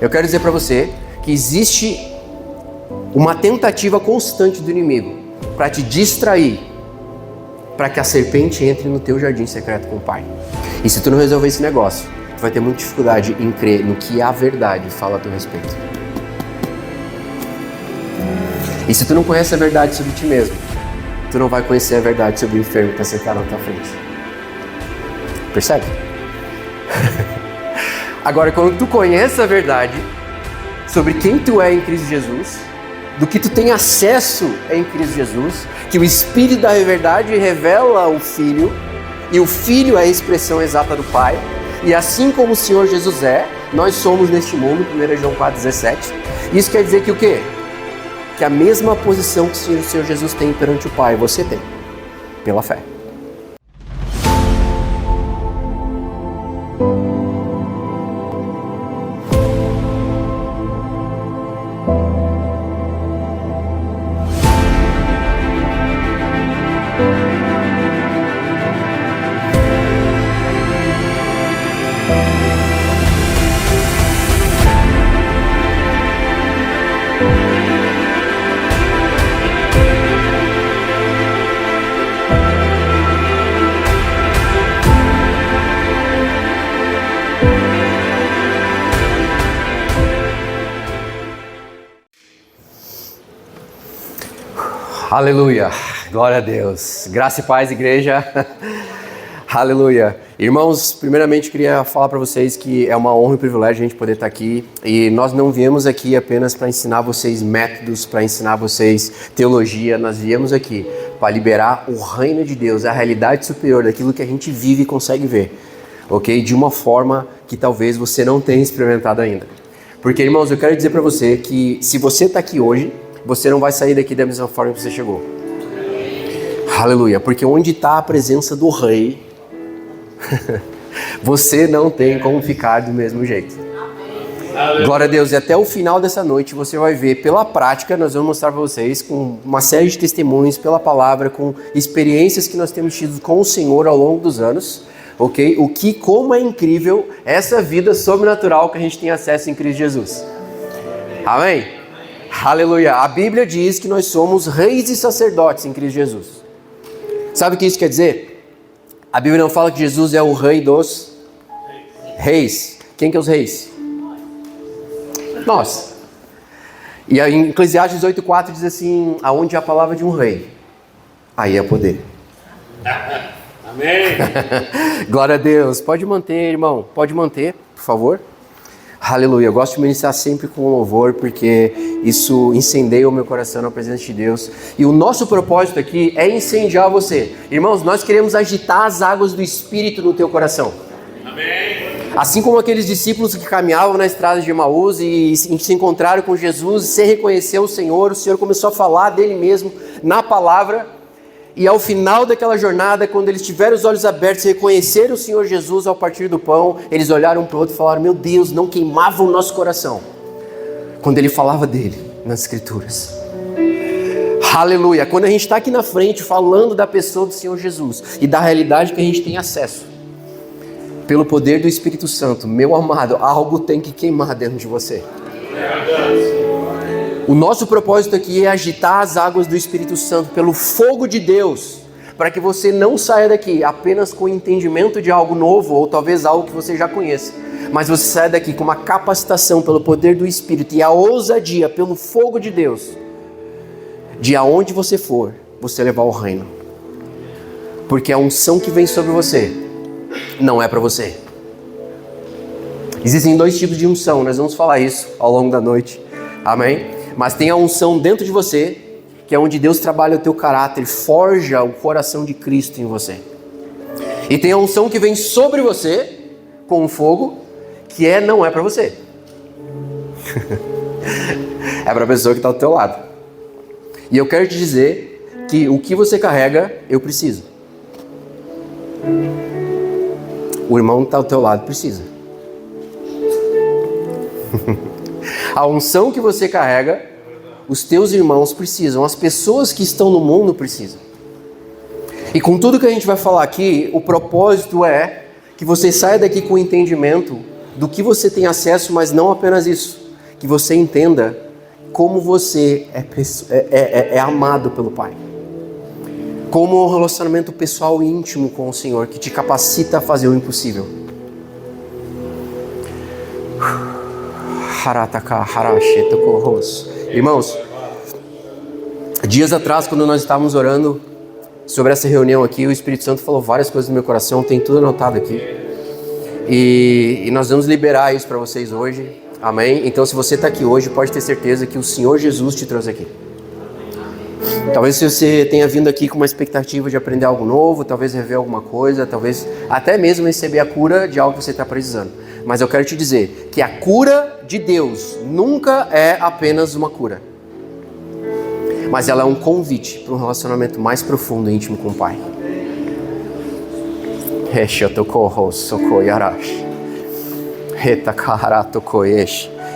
Eu quero dizer para você que existe uma tentativa constante do inimigo para te distrair, para que a serpente entre no teu jardim secreto com o Pai. E se tu não resolver esse negócio, tu vai ter muita dificuldade em crer no que a verdade fala a teu respeito. E se tu não conhece a verdade sobre ti mesmo, tu não vai conhecer a verdade sobre o enfermo que está sentado na tua frente. Percebe? Agora, quando tu conhece a verdade sobre quem tu é em Cristo Jesus, do que tu tem acesso em Cristo Jesus, que o Espírito da verdade revela o Filho, e o Filho é a expressão exata do Pai, e assim como o Senhor Jesus é, nós somos neste mundo, 1 João 4,17. Isso quer dizer que o quê? Que a mesma posição que o Senhor Jesus tem perante o Pai, você tem, pela fé. Aleluia, glória a Deus, graça e paz, igreja, aleluia. Irmãos, primeiramente queria falar para vocês que é uma honra e privilégio a gente poder estar aqui, e nós não viemos aqui apenas para ensinar vocês métodos, para ensinar vocês teologia, nós viemos aqui para liberar o reino de Deus, a realidade superior daquilo que a gente vive e consegue ver, ok? De uma forma que talvez você não tenha experimentado ainda. Porque, irmãos, eu quero dizer para você que se você está aqui hoje, você não vai sair daqui da mesma forma que você chegou. Aleluia, porque onde está a presença do Rei, você não tem como ficar do mesmo jeito. Glória a Deus, e até o final dessa noite você vai ver pela prática, nós vamos mostrar para vocês com uma série de testemunhos, pela palavra, com experiências que nós temos tido com o Senhor ao longo dos anos, ok? Como é incrível essa vida sobrenatural que a gente tem acesso em Cristo Jesus. Amém? Aleluia, a Bíblia diz que nós somos reis e sacerdotes em Cristo Jesus. Sabe o que isso quer dizer? A Bíblia não fala que Jesus é o rei dos reis. Quem que é os reis? Nós. E em Eclesiastes 8,4 diz assim, aonde há a palavra de um rei, aí é poder. Amém. Glória a Deus, pode manter, irmão, pode manter, por favor. Aleluia, eu gosto de ministrar sempre com louvor, porque isso incendeia o meu coração na presença de Deus. E o nosso propósito aqui é incendiar você. Irmãos, nós queremos agitar as águas do Espírito no teu coração. Amém. Assim como aqueles discípulos que caminhavam na estrada de Emaús e se encontraram com Jesus, e sem reconhecer o Senhor começou a falar dele mesmo na palavra. E ao final daquela jornada, quando eles tiveram os olhos abertos e reconheceram o Senhor Jesus ao partir do pão, eles olharam para o outro e falaram, meu Deus, não queimava o nosso coração quando ele falava dele nas Escrituras. Aleluia, quando a gente está aqui na frente falando da pessoa do Senhor Jesus e da realidade que a gente tem acesso, pelo poder do Espírito Santo, meu amado, algo tem que queimar dentro de você. O nosso propósito aqui é agitar as águas do Espírito Santo pelo fogo de Deus, para que você não saia daqui apenas com o entendimento de algo novo, ou talvez algo que você já conheça, mas você saia daqui com uma capacitação pelo poder do Espírito e a ousadia pelo fogo de Deus, de aonde você for, você levar o reino. Porque a unção que vem sobre você não é para você. Existem dois tipos de unção, nós vamos falar isso ao longo da noite, amém? Mas tem a unção dentro de você, que é onde Deus trabalha o teu caráter, forja o coração de Cristo em você. E tem a unção que vem sobre você, com o fogo, que não é para você. É para a pessoa que está do teu lado. E eu quero te dizer que o que você carrega, eu preciso. O irmão que está do teu lado precisa. A unção que você carrega, os teus irmãos precisam, as pessoas que estão no mundo precisam. E com tudo que a gente vai falar aqui, o propósito é que você saia daqui com o entendimento do que você tem acesso, mas não apenas isso. Que você entenda como você é amado pelo Pai. Como um relacionamento pessoal e íntimo com o Senhor, que te capacita a fazer o impossível. Irmãos, dias atrás, quando nós estávamos orando sobre essa reunião aqui, o Espírito Santo falou várias coisas no meu coração, tem tudo anotado aqui. E nós vamos liberar isso para vocês hoje, amém? Então, se você está aqui hoje, pode ter certeza que o Senhor Jesus te trouxe aqui. Talvez você tenha vindo aqui com uma expectativa de aprender algo novo, talvez rever alguma coisa, talvez até mesmo receber a cura de algo que você está precisando. Mas eu quero te dizer que a cura de Deus nunca é apenas uma cura. Mas ela é um convite para um relacionamento mais profundo e íntimo com o Pai.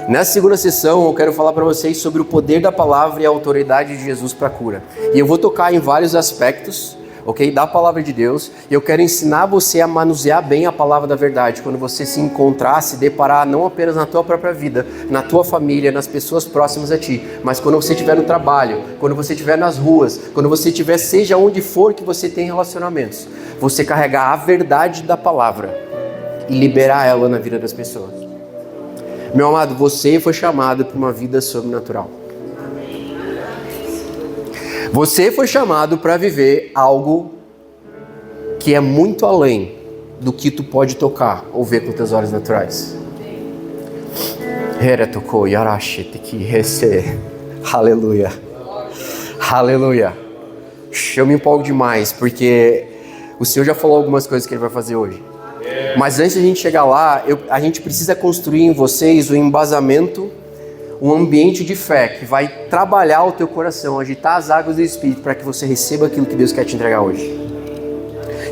Nessa segunda sessão eu quero falar para vocês sobre o poder da palavra e a autoridade de Jesus para a cura. E eu vou tocar em vários aspectos, ok? Da palavra de Deus. E eu quero ensinar você a manusear bem a palavra da verdade. Quando você se encontrar, se deparar não apenas na tua própria vida, na tua família, nas pessoas próximas a ti, mas quando você estiver no trabalho, quando você estiver nas ruas, quando você estiver seja onde for que você tem relacionamentos, você carregar a verdade da palavra e liberar ela na vida das pessoas. Meu amado, você foi chamado para uma vida sobrenatural. Você foi chamado para viver algo que é muito além do que tu pode tocar ou ver com teus olhos naturais. Aleluia. Aleluia. Eu me empolgo demais porque o Senhor já falou algumas coisas que Ele vai fazer hoje. Mas antes de a gente chegar lá, a gente precisa construir em vocês um embasamento, um ambiente de fé que vai trabalhar o teu coração, agitar as águas do Espírito para que você receba aquilo que Deus quer te entregar hoje.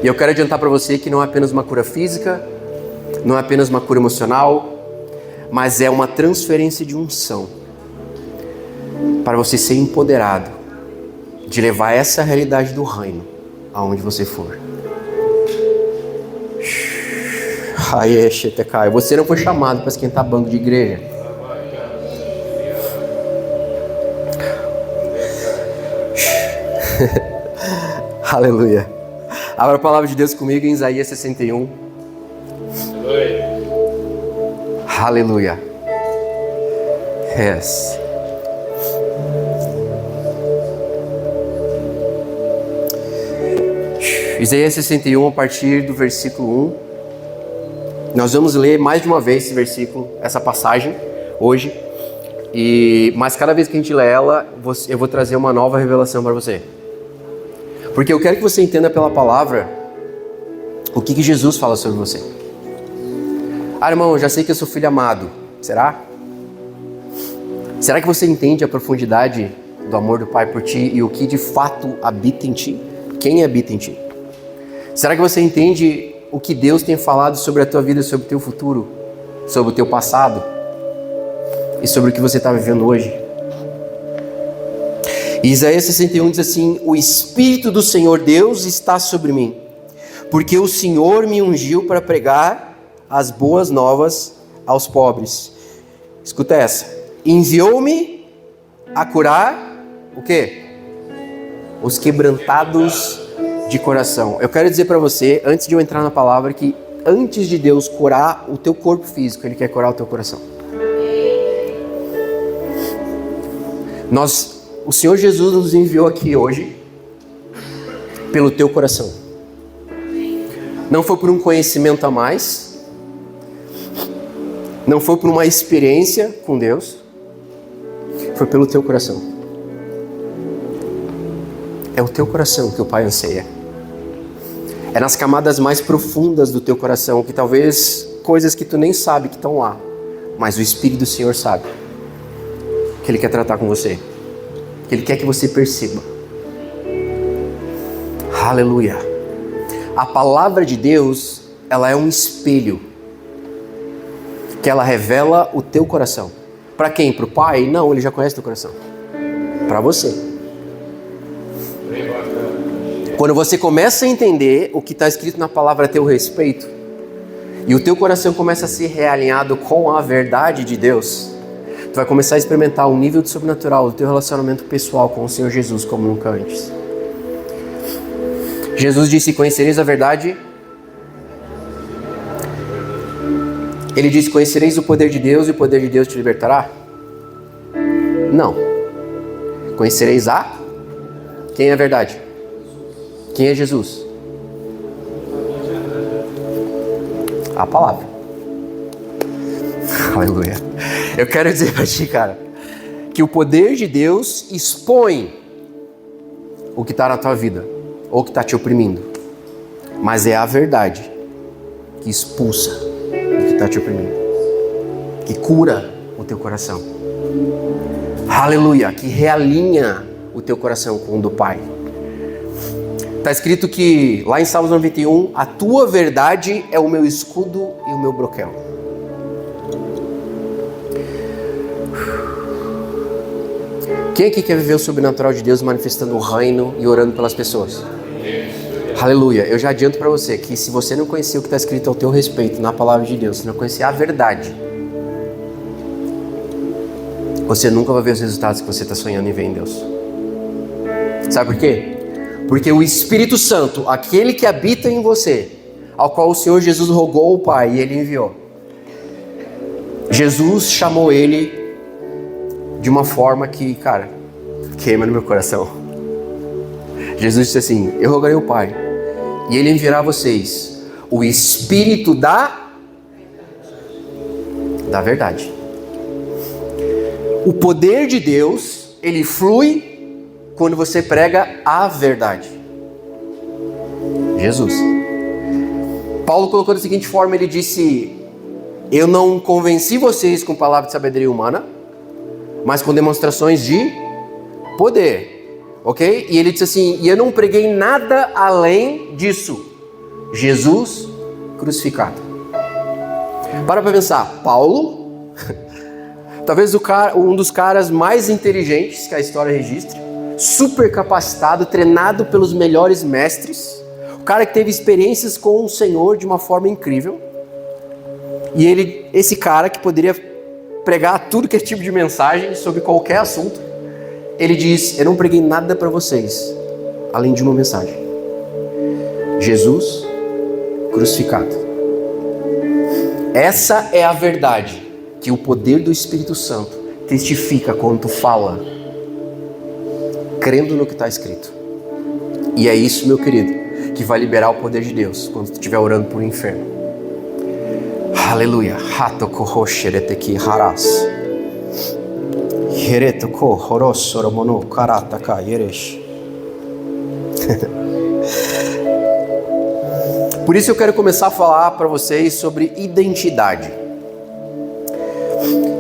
E eu quero adiantar para você que não é apenas uma cura física, não é apenas uma cura emocional, mas é uma transferência de unção para você ser empoderado de levar essa realidade do reino aonde você for. Você não foi chamado para esquentar banco de igreja. Aleluia. Abra a palavra de Deus comigo em Isaías 61. Aleluia. Yes. Isaías 61, a partir do versículo 1. Nós vamos ler mais de uma vez esse versículo, essa passagem, hoje. Mas cada vez que a gente lê ela, eu vou trazer uma nova revelação para você. Porque eu quero que você entenda pela palavra o que Jesus fala sobre você. Ah, irmão, eu já sei que eu sou filho amado. Será? Será que você entende a profundidade do amor do Pai por ti e o que de fato habita em ti? Quem habita em ti? Será que você entende o que Deus tem falado sobre a tua vida, sobre o teu futuro, sobre o teu passado e sobre o que você está vivendo hoje? E Isaías 61 diz assim: o Espírito do Senhor Deus está sobre mim, porque o Senhor me ungiu para pregar as boas novas aos pobres. Escuta essa: enviou-me a curar o quê? Os quebrantados de coração. Eu quero dizer para você, antes de eu entrar na palavra, que antes de Deus curar o teu corpo físico, Ele quer curar o teu coração. O Senhor Jesus nos enviou aqui hoje pelo teu coração. Não foi por um conhecimento a mais, não foi por uma experiência com Deus, foi pelo teu coração. É o teu coração que o Pai anseia. É nas camadas mais profundas do teu coração, que talvez coisas que tu nem sabe que estão lá, mas o Espírito do Senhor sabe, que Ele quer tratar com você, que Ele quer que você perceba. Aleluia. A palavra de Deus, ela é um espelho, que ela revela o teu coração. Para quem? Para o Pai? Não, Ele já conhece o teu coração. Para você. Quando você começa a entender o que está escrito na palavra a teu respeito, e o teu coração começa a ser realinhado com a verdade de Deus, tu vai começar a experimentar um nível de sobrenatural do teu relacionamento pessoal com o Senhor Jesus como nunca antes. Jesus disse: conhecereis a verdade. Ele disse: conhecereis o poder de Deus e o poder de Deus te libertará? Não. Conhecereis quem é a verdade? Quem é Jesus? A palavra. Aleluia. Eu quero dizer para ti, cara, que o poder de Deus expõe o que está na tua vida, ou que está te oprimindo. Mas é a verdade que expulsa o que está te oprimindo, que cura o teu coração. Aleluia, que realinha o teu coração com o do Pai. Está escrito que, lá em Salmos 91, a tua verdade é o meu escudo e o meu broquel. Quem aqui quer viver o sobrenatural de Deus manifestando o reino e orando pelas pessoas? Aleluia. Eu já adianto para você que se você não conhecer o que está escrito ao teu respeito na palavra de Deus, se não conhecer a verdade, você nunca vai ver os resultados que você está sonhando em ver em Deus. Sabe por quê? Porque o Espírito Santo, aquele que habita em você, ao qual o Senhor Jesus rogou ao Pai e Ele enviou, Jesus chamou Ele de uma forma que, cara, queima no meu coração. Jesus disse assim: eu rogarei ao Pai e Ele enviará a vocês o Espírito da verdade. O poder de Deus, ele flui quando você prega a verdade. Jesus. Paulo colocou da seguinte forma, ele disse: eu não convenci vocês com palavras de sabedoria humana, mas com demonstrações de poder. Ok? E ele disse assim: e eu não preguei nada além disso. Jesus crucificado. Para pensar, Paulo, talvez um dos caras mais inteligentes que a história registra, super capacitado, treinado pelos melhores mestres, o cara que teve experiências com o Senhor de uma forma incrível, e esse cara que poderia pregar tudo que é tipo de mensagem sobre qualquer assunto, ele diz: eu não preguei nada para vocês além de uma mensagem: Jesus crucificado. Essa é a verdade que o poder do Espírito Santo testifica quando tu fala, crendo no que está escrito. E é isso, meu querido, que vai liberar o poder de Deus quando tu estiver orando por um inferno. Aleluia. Por isso eu quero começar a falar para vocês sobre identidade.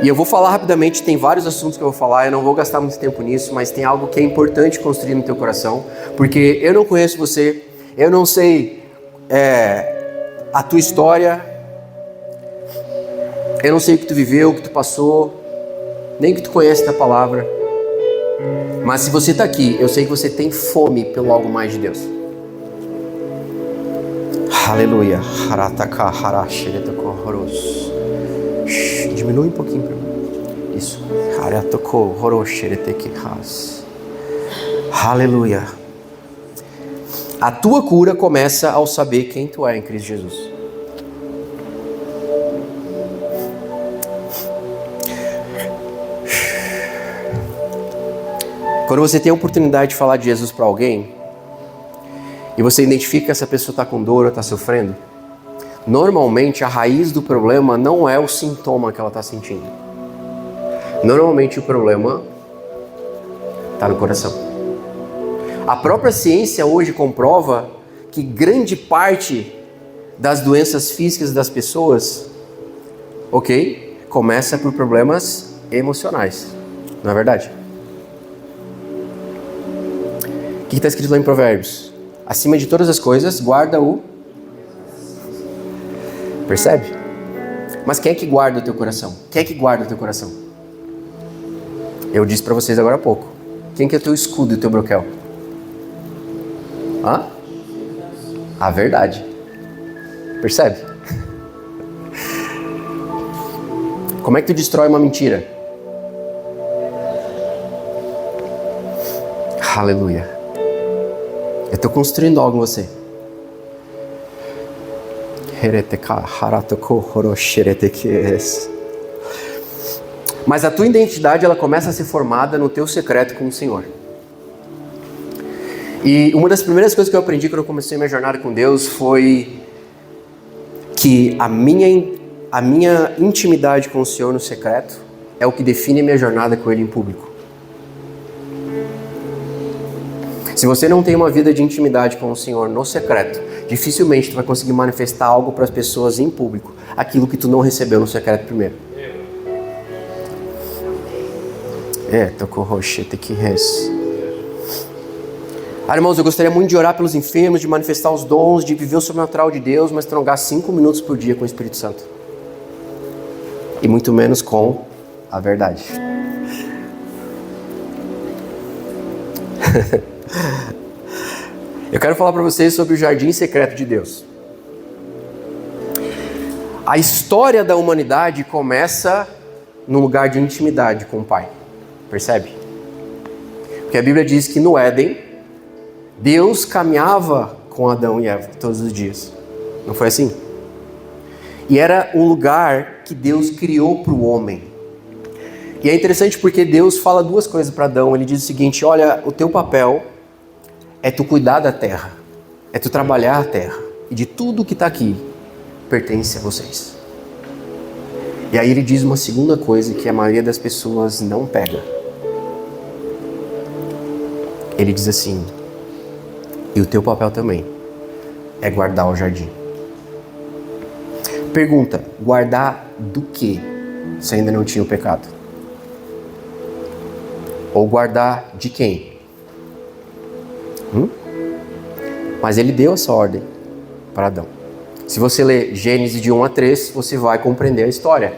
E eu vou falar rapidamente, tem vários assuntos que eu vou falar, eu não vou gastar muito tempo nisso, mas tem algo que é importante construir no teu coração, porque eu não conheço você, eu não sei a tua história, eu não sei o que tu viveu, o que tu passou, nem o que tu conhece da palavra, mas se você está aqui, eu sei que você tem fome pelo algo mais de Deus. Aleluia. Diminui um pouquinho para mim. Isso. Aleluia. A tua cura começa ao saber quem tu é em Cristo Jesus. Quando você tem a oportunidade de falar de Jesus para alguém, e você identifica que essa pessoa está com dor ou está sofrendo, normalmente a raiz do problema não é o sintoma que ela está sentindo. Normalmente o problema está no coração. A própria ciência hoje comprova que grande parte das doenças físicas das pessoas, começa por problemas emocionais. Não é verdade? O que está escrito lá em Provérbios? Acima de todas as coisas, guarda o... Percebe? Mas quem é que guarda o teu coração? Quem é que guarda o teu coração? Eu disse para vocês agora há pouco. Quem que é o teu escudo e o teu broquel? A verdade. Percebe? Como é que tu destrói uma mentira? Aleluia. Eu estou construindo algo em você. Mas a tua identidade, ela começa a ser formada no teu secreto com o Senhor. E uma das primeiras coisas que eu aprendi quando eu comecei a minha jornada com Deus foi que a minha intimidade com o Senhor no secreto é o que define a minha jornada com Ele em público. Se você não tem uma vida de intimidade com o Senhor no secreto, dificilmente tu vai conseguir manifestar algo para as pessoas em público, aquilo que tu não recebeu no secreto primeiro. Irmãos, eu gostaria muito de orar pelos enfermos, de manifestar os dons, de viver o sobrenatural de Deus, mas tu não gasta 5 minutos por dia com o Espírito Santo. E muito menos com a verdade. Eu quero falar para vocês sobre o jardim secreto de Deus. A história da humanidade começa num lugar de intimidade com o Pai. Percebe? Porque a Bíblia diz que no Éden, Deus caminhava com Adão e Eva todos os dias. Não foi assim? E era um lugar que Deus criou para o homem. E é interessante porque Deus fala duas coisas para Adão. Ele diz o seguinte: olha, o teu papel é tu cuidar da terra, é tu trabalhar a terra. E de tudo que está aqui, pertence a vocês. E aí ele diz uma segunda coisa que a maioria das pessoas não pega. Ele diz assim: e o teu papel também é guardar o jardim. Pergunta: guardar do quê? Se ainda não tinha o pecado. Ou guardar de quem? Mas ele deu essa ordem para Adão. Se você ler Gênesis de 1 a 3, você vai compreender a história.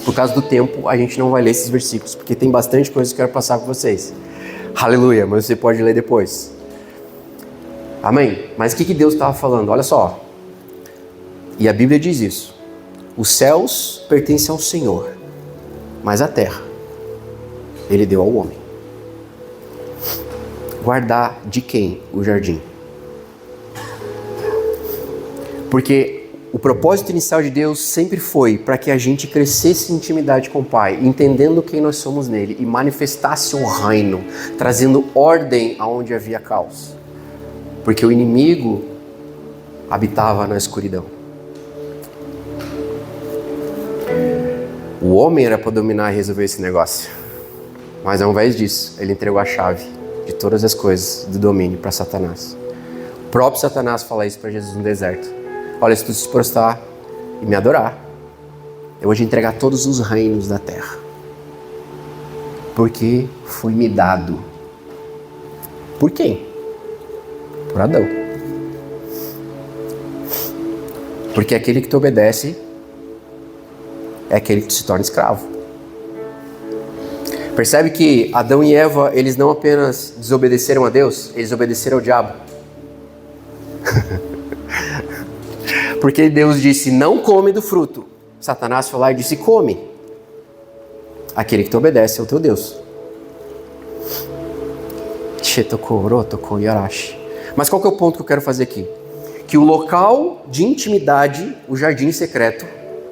Por causa do tempo, a gente não vai ler esses versículos, porque tem bastante coisa que eu quero passar com vocês. Aleluia, mas você pode ler depois. Amém? Mas o que Deus estava falando? Olha só. E a Bíblia diz isso. Os céus pertencem ao Senhor, mas a terra Ele deu ao homem. Guardar de quem o jardim? Porque o propósito inicial de Deus sempre foi para que a gente crescesse em intimidade com o Pai, entendendo quem nós somos nele e manifestasse um reino, trazendo ordem aonde havia caos. Porque o inimigo habitava na escuridão. O homem era para dominar e resolver esse negócio. Mas ao invés disso, ele entregou a chave de todas as coisas do domínio para Satanás. O próprio Satanás fala isso para Jesus no deserto. Olha, se tu se prostrar e me adorar, eu vou te entregar todos os reinos da terra. Porque foi me dado. Por quem? Por Adão. Porque aquele que te obedece é aquele que se torna escravo. Percebe que Adão e Eva, eles não apenas desobedeceram a Deus, eles obedeceram ao diabo. Porque Deus disse, não come do fruto. Satanás foi lá e disse, come. Aquele que te obedece é o teu Deus. Mas qual que é o ponto que eu quero fazer aqui? Que o local de intimidade, o jardim secreto,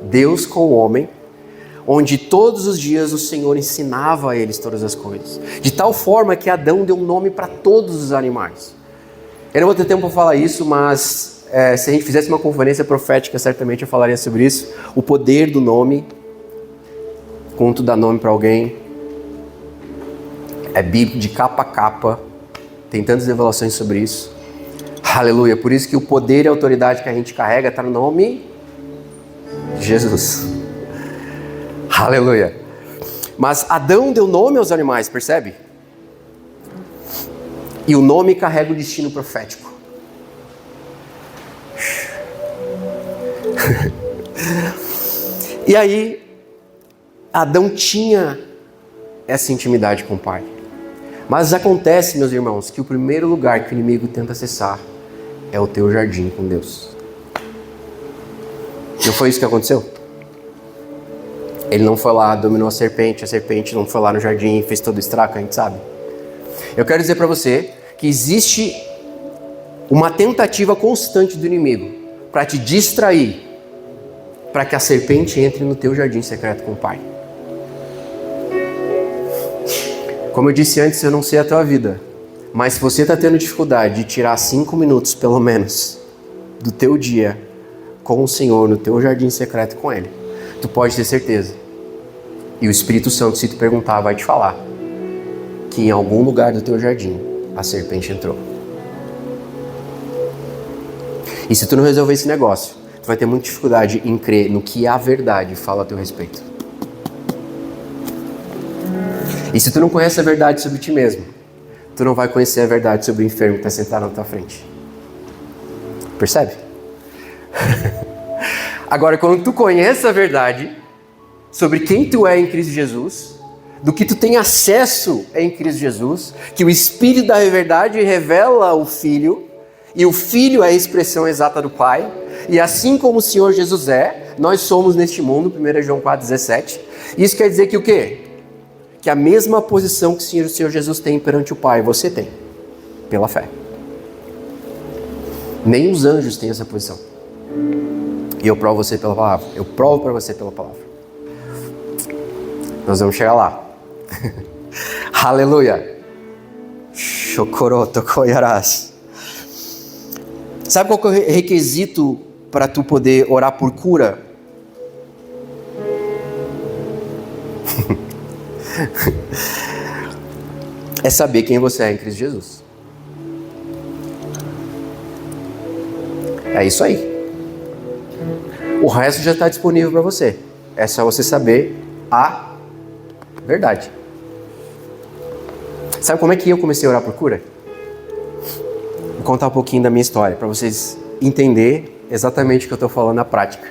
Deus com o homem, onde todos os dias o Senhor ensinava a eles todas as coisas. De tal forma que Adão deu um nome para todos os animais. Eu não vou ter tempo para falar isso, mas se a gente fizesse uma conferência profética, certamente eu falaria sobre isso. O poder do nome, quando tu dá nome para alguém, é bíblico de capa a capa. Tem tantas revelações sobre isso. Aleluia. Por isso que o poder e a autoridade que a gente carrega está no nome de Jesus. Aleluia. Mas Adão deu nome aos animais, percebe? E o nome carrega o destino profético. E aí, Adão tinha essa intimidade com o Pai. Mas acontece, meus irmãos, que o primeiro lugar que o inimigo tenta acessar é o teu jardim com Deus. Não foi isso que aconteceu? Ele não foi lá, dominou a serpente não foi lá no jardim e fez todo o estrago, a gente sabe. Eu quero dizer para você que existe uma tentativa constante do inimigo para te distrair, para que a serpente entre no teu jardim secreto com o Pai. Como eu disse antes, eu não sei a tua vida, mas se você está tendo dificuldade de tirar 5 minutos, pelo menos, do teu dia com o Senhor, no teu jardim secreto com Ele, tu pode ter certeza. E o Espírito Santo, se te perguntar, vai te falar que em algum lugar do teu jardim a serpente entrou. E se tu não resolver esse negócio, tu vai ter muita dificuldade em crer no que a verdade fala a teu respeito. E se tu não conhece a verdade sobre ti mesmo, tu não vai conhecer a verdade sobre o enfermo que está sentado na tua frente. Percebe? Agora, quando tu conhece a verdade sobre quem tu é em Cristo Jesus, do que tu tem acesso em Cristo Jesus, que o Espírito da verdade revela o Filho, e o Filho é a expressão exata do Pai, e assim como o Senhor Jesus é, nós somos neste mundo, 1 João 4,17. Isso quer dizer que o quê? Que a mesma posição que o Senhor Jesus tem perante o Pai, você tem, pela fé. Nem os anjos têm essa posição. E eu provo você pela palavra. Eu provo para você pela palavra. Nós vamos chegar lá. Aleluia. Shokoroto koyaras. Sabe qual que é o requisito para tu poder orar por cura? É saber quem você é em Cristo Jesus. É isso aí. O resto já está disponível para você. É só você saber a verdade. Sabe como é que eu comecei a orar por cura? Vou contar um pouquinho da minha história, para vocês entenderem exatamente o que eu estou falando na prática.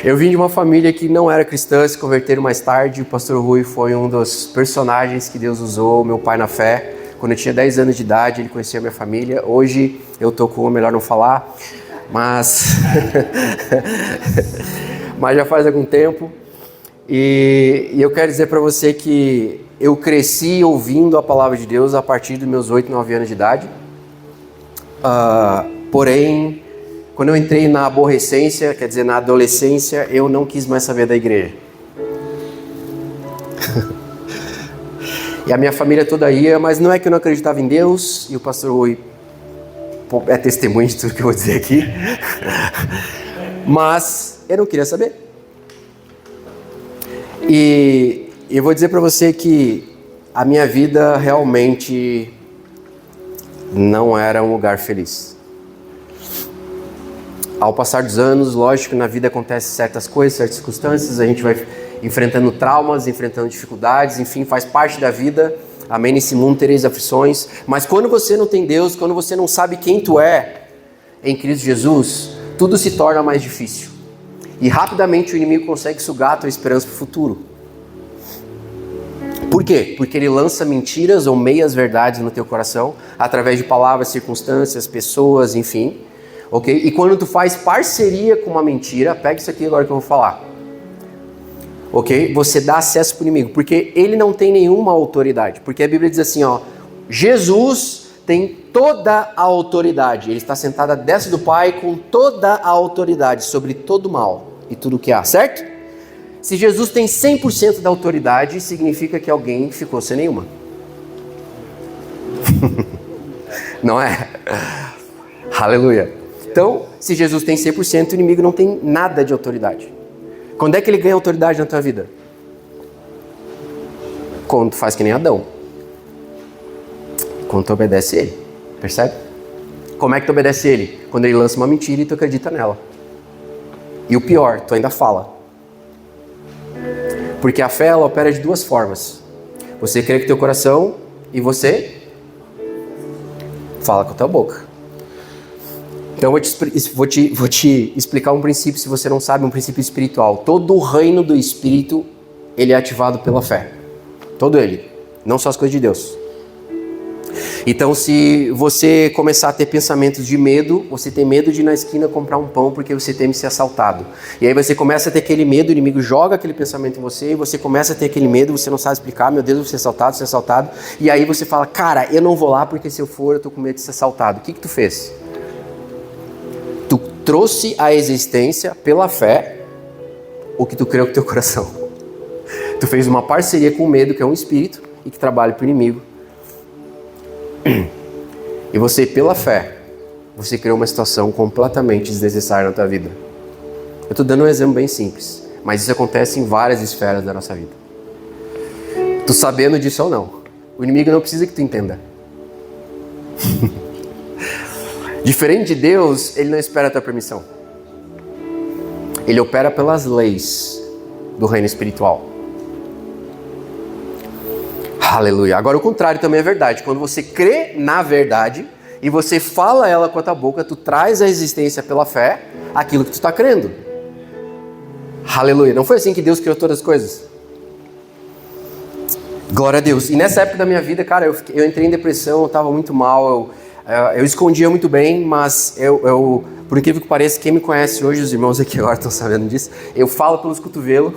Eu vim de uma família que não era cristã, se converteram mais tarde. O pastor Rui foi um dos personagens que Deus usou, meu pai na fé. Quando eu tinha 10 anos de idade, ele conhecia a minha família. Hoje eu estou com o melhor não falar, mas já faz algum tempo. E eu quero dizer para você que eu cresci ouvindo a palavra de Deus a partir dos meus 8, 9 anos de idade. Porém, quando eu entrei na aborrecência, quer dizer, na adolescência, eu não quis mais saber da igreja. E a minha família toda ia, mas não é que eu não acreditava em Deus, e o pastor Rui é testemunho de tudo que eu vou dizer aqui. Mas eu não queria saber. E eu vou dizer para você que a minha vida realmente não era um lugar feliz. Ao passar dos anos, lógico, na vida acontecem certas coisas, certas circunstâncias, a gente vai enfrentando traumas, enfrentando dificuldades, enfim, faz parte da vida. Amém? Nesse mundo tereis aflições. Mas quando você não tem Deus, quando você não sabe quem tu é em Cristo Jesus, tudo se torna mais difícil. E rapidamente o inimigo consegue sugar a tua esperança para o futuro. Por quê? Porque ele lança mentiras ou meias verdades no teu coração, através de palavras, circunstâncias, pessoas, enfim. Ok? E quando tu faz parceria com uma mentira, pega isso aqui agora que eu vou falar. Ok? Você dá acesso para o inimigo, porque ele não tem nenhuma autoridade. Porque a Bíblia diz assim, ó, Jesus tem toda a autoridade. Ele está sentado à destra do Pai com toda a autoridade sobre todo o mal e tudo o que há, certo? Se Jesus tem 100% da autoridade, significa que alguém ficou sem nenhuma. Não é? Aleluia. Então, se Jesus tem 100%, o inimigo não tem nada de autoridade. Quando é que ele ganha autoridade na tua vida? Quando tu faz que nem Adão. Quando tu obedece ele. Percebe? Como é que tu obedece ele? Quando ele lança uma mentira e tu acredita nela. E o pior, tu ainda fala. Porque a fé, ela opera de duas formas. Você crê com teu coração e você fala com a tua boca. Então vou te explicar um princípio, se você não sabe, um princípio espiritual. Todo o reino do Espírito, ele é ativado pela fé. Todo ele. Não só as coisas de Deus. Então, se você começar a ter pensamentos de medo, você tem medo de ir na esquina comprar um pão porque você teme ser assaltado. E aí você começa a ter aquele medo, o inimigo joga aquele pensamento em você e você começa a ter aquele medo, você não sabe explicar, meu Deus, vou ser assaltado. E aí você fala, cara, eu não vou lá porque se eu for eu tô com medo de ser assaltado. O que tu fez? Tu trouxe à existência, pela fé, o que tu creu com teu coração. Tu fez uma parceria com o medo, que é um espírito, e que trabalha para o inimigo. E você, pela fé, você criou uma situação completamente desnecessária na tua vida. Eu estou dando um exemplo bem simples, mas isso acontece em várias esferas da nossa vida. Tu sabendo disso ou não, o inimigo não precisa que tu entenda. Diferente de Deus, ele não espera a tua permissão. Ele opera pelas leis do reino espiritual. Aleluia. Agora o contrário também é verdade. Quando você crê na verdade e você fala ela com a tua boca, tu traz à existência pela fé aquilo que tu está crendo. Aleluia. Não foi assim que Deus criou todas as coisas? Glória a Deus. E nessa época da minha vida, cara, eu entrei em depressão, eu estava muito mal, eu escondia muito bem, mas eu, por incrível que pareça, quem me conhece hoje, os irmãos aqui agora estão sabendo disso, eu falo pelos cotovelos.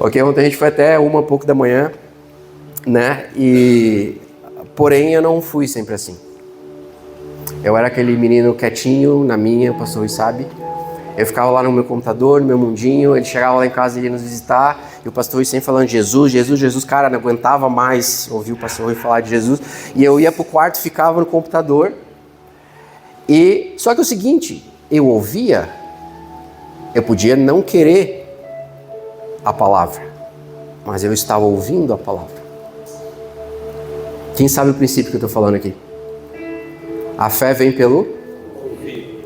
Ok, ontem a gente foi até 1h da manhã, né? Porém, eu não fui sempre assim. Eu era aquele menino quietinho, na minha, o pastor Rui sabe. Eu ficava lá no meu computador, no meu mundinho, ele chegava lá em casa e ia nos visitar, e o pastor Rui sempre falando Jesus, Jesus, Jesus, cara, não aguentava mais ouvir o pastor Rui falar de Jesus, e eu ia pro quarto, ficava no computador, só que é o seguinte, eu ouvia, eu podia não querer a palavra, mas eu estava ouvindo a palavra. Quem sabe o princípio que eu estou falando aqui? A fé vem pelo ouvir.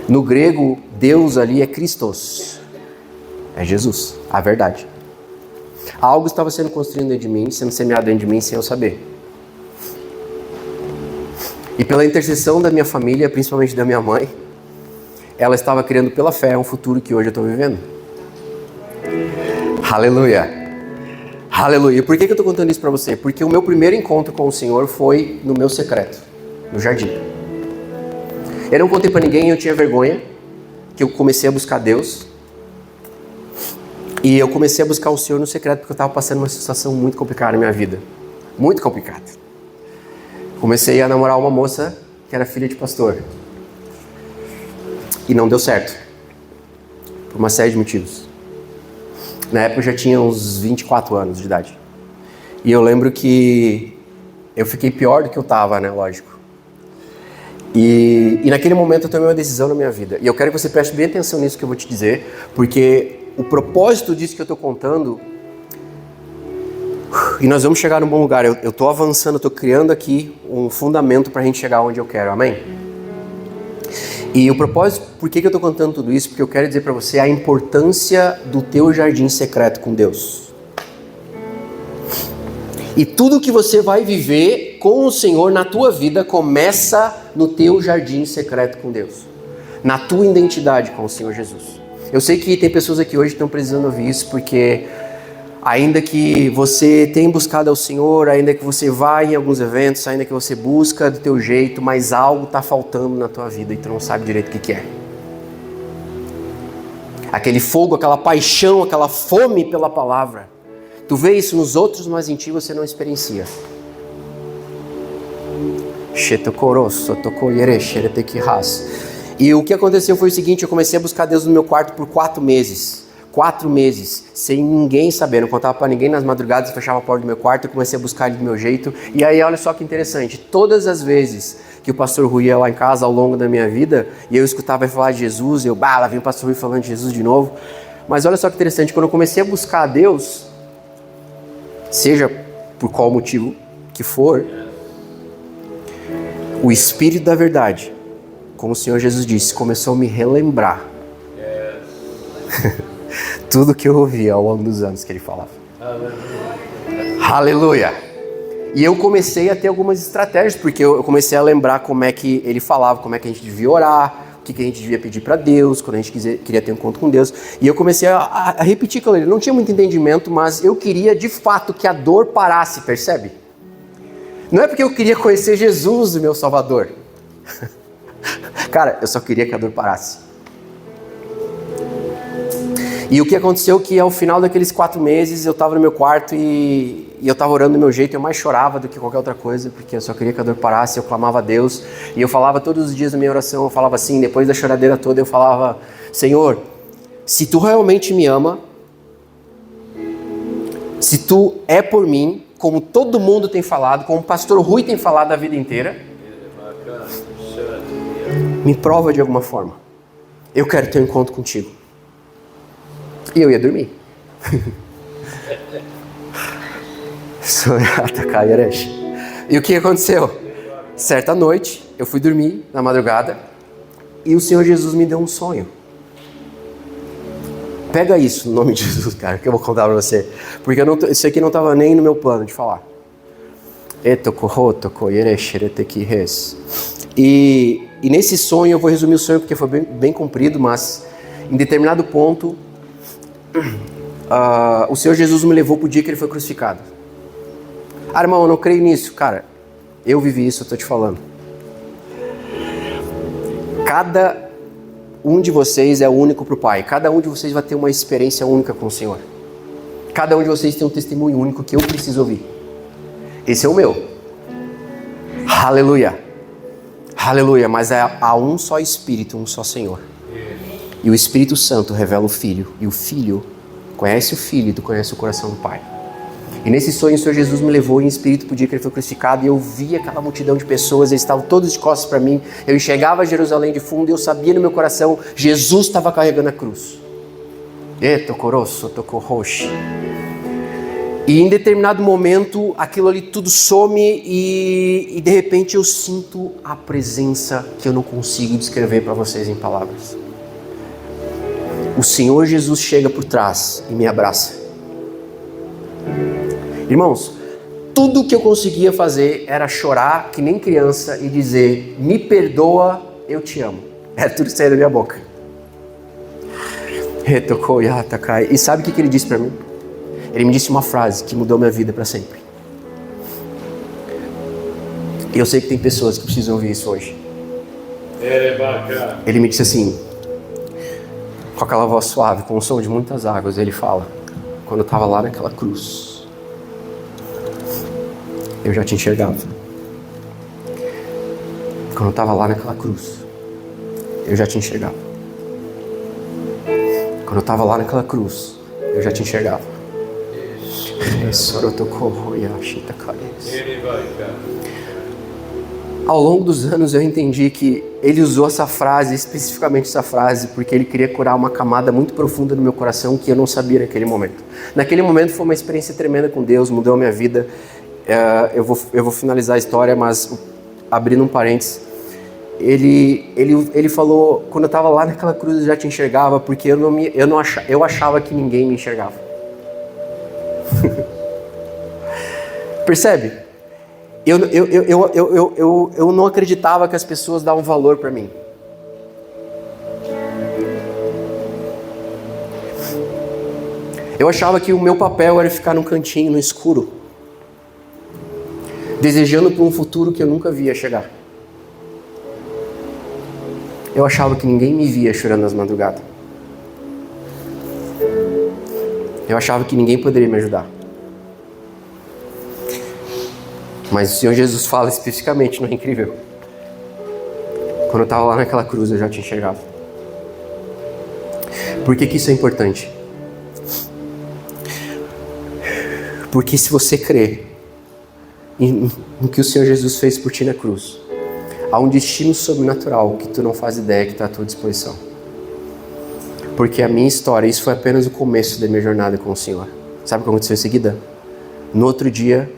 No grego, Deus ali é Christos, é Jesus, a verdade. Algo estava sendo construído dentro de mim, sendo semeado dentro de mim sem eu saber. E pela intercessão da minha família, principalmente da minha mãe, ela estava criando pela fé um futuro que hoje eu estou vivendo. Aleluia. Aleluia. E por que eu estou contando isso para você? Porque o meu primeiro encontro com o Senhor foi no meu secreto, no jardim. Eu não contei para ninguém, eu tinha vergonha, que eu comecei a buscar Deus. E eu comecei a buscar o Senhor no secreto porque eu estava passando uma situação muito complicada na minha vida. Muito complicada. Comecei a namorar uma moça que era filha de pastor. E não deu certo, por uma série de motivos. Na época eu já tinha uns 24 anos de idade. E eu lembro que eu fiquei pior do que eu estava, né, lógico. E naquele momento eu tomei uma decisão na minha vida. E eu quero que você preste bem atenção nisso que eu vou te dizer, porque o propósito disso que eu estou contando, e nós vamos chegar num bom lugar. Eu estou avançando, estou criando aqui um fundamento para a gente chegar onde eu quero, amém? E o propósito, por que eu estou contando tudo isso? Porque eu quero dizer para você a importância do teu jardim secreto com Deus. E tudo que você vai viver com o Senhor na tua vida começa no teu jardim secreto com Deus. Na tua identidade com o Senhor Jesus. Eu sei que tem pessoas aqui hoje que estão precisando ouvir isso, porque ainda que você tenha buscado ao Senhor, ainda que você vá em alguns eventos, ainda que você busca do teu jeito, mas algo está faltando na tua vida e tu não sabe direito o que é. Aquele fogo, aquela paixão, aquela fome pela palavra. Tu vê isso nos outros, mas em ti você não experiencia. E o que aconteceu foi o seguinte, eu comecei a buscar Deus no meu quarto por 4 meses. 4 meses, sem ninguém saber, não contava pra ninguém nas madrugadas, eu fechava a porta do meu quarto, eu comecei a buscar ele do meu jeito. E aí olha só que interessante, todas as vezes que o pastor Rui ia lá em casa ao longo da minha vida, e eu escutava ele falar de Jesus, lá vem o pastor Rui falando de Jesus de novo. Mas olha só que interessante, quando eu comecei a buscar a Deus, seja por qual motivo que for, o Espírito da verdade, como o Senhor Jesus disse, começou a me relembrar tudo que eu ouvia ao longo dos anos que ele falava. Aleluia! E eu comecei a ter algumas estratégias, porque eu comecei a lembrar como é que ele falava, como é que a gente devia orar, o que a gente devia pedir para Deus, quando a gente queria ter um encontro com Deus. E eu comecei a repetir com ele. Não tinha muito entendimento, mas eu queria de fato que a dor parasse, percebe? Não é porque eu queria conhecer Jesus, o meu Salvador. Cara, eu só queria que a dor parasse. E o que aconteceu que ao final daqueles 4 meses eu estava no meu quarto e eu estava orando do meu jeito, eu mais chorava do que qualquer outra coisa, porque eu só queria que a dor parasse, eu clamava a Deus, e eu falava todos os dias na minha oração, eu falava assim, depois da choradeira toda, eu falava, Senhor, se Tu realmente me ama, se Tu é por mim, como todo mundo tem falado, como o pastor Rui tem falado a vida inteira, me prova de alguma forma. Eu quero ter um encontro contigo. E eu ia dormir. E o que aconteceu? Certa noite, eu fui dormir na madrugada e o Senhor Jesus me deu um sonho. Pega isso no nome de Jesus, cara, que eu vou contar pra você. Porque isso aqui não estava nem no meu plano de falar. E nesse sonho, eu vou resumir o sonho porque foi bem comprido, mas em determinado ponto, o Senhor Jesus me levou pro dia que Ele foi crucificado. Irmão, eu não creio nisso. Cara, eu vivi isso, eu tô te falando. Cada um de vocês é único pro Pai. Cada um de vocês vai ter uma experiência única com o Senhor. Cada um de vocês tem um testemunho único que eu preciso ouvir. Esse é o meu. Aleluia. Aleluia. Mas há um só Espírito, um só Senhor. E o Espírito Santo revela o Filho. E o Filho conhece o Filho e tu conhece o coração do Pai. E nesse sonho o Senhor Jesus me levou em espírito pro dia que Ele foi crucificado. E eu via aquela multidão de pessoas. Eles estavam todos de costas para mim. Eu enxergava Jerusalém de fundo. E eu sabia no meu coração, Jesus estava carregando a cruz. E em determinado momento aquilo ali tudo some. E de repente eu sinto a presença que eu não consigo descrever para vocês em palavras. O Senhor Jesus chega por trás e me abraça. Irmãos, tudo que eu conseguia fazer era chorar que nem criança e dizer, me perdoa, eu te amo. Era tudo que saía da minha boca. E sabe o que Ele disse para mim? Ele me disse uma frase que mudou minha vida para sempre. E eu sei que tem pessoas que precisam ouvir isso hoje. Ele me disse assim, com aquela voz suave, com o som de muitas águas, Ele fala, quando eu estava lá naquela cruz, eu já te enxergava. Quando eu estava lá naquela cruz, eu já te enxergava. Quando eu estava lá naquela cruz, eu já te enxergava. Ao longo dos anos eu entendi que Ele usou essa frase, especificamente essa frase, porque Ele queria curar uma camada muito profunda no meu coração que eu não sabia naquele momento. Naquele momento foi uma experiência tremenda com Deus, mudou a minha vida. Eu vou finalizar a história, mas abrindo um parênteses, ele falou, quando eu estava lá naquela cruz eu já te enxergava, porque eu achava que ninguém me enxergava. Percebe? Eu não acreditava que as pessoas davam valor para mim. Eu achava que o meu papel era ficar num cantinho, no escuro, desejando por um futuro que eu nunca via chegar. Eu achava que ninguém me via chorando nas madrugadas. Eu achava que ninguém poderia me ajudar. Mas o Senhor Jesus fala especificamente, não é incrível? Quando eu estava lá naquela cruz, eu já te enxergava. Por que isso é importante? Porque se você crê no que o Senhor Jesus fez por ti na cruz, há um destino sobrenatural que tu não faz ideia que está à tua disposição. Porque a minha história, isso foi apenas o começo da minha jornada com o Senhor. Sabe o que aconteceu em seguida? No outro dia,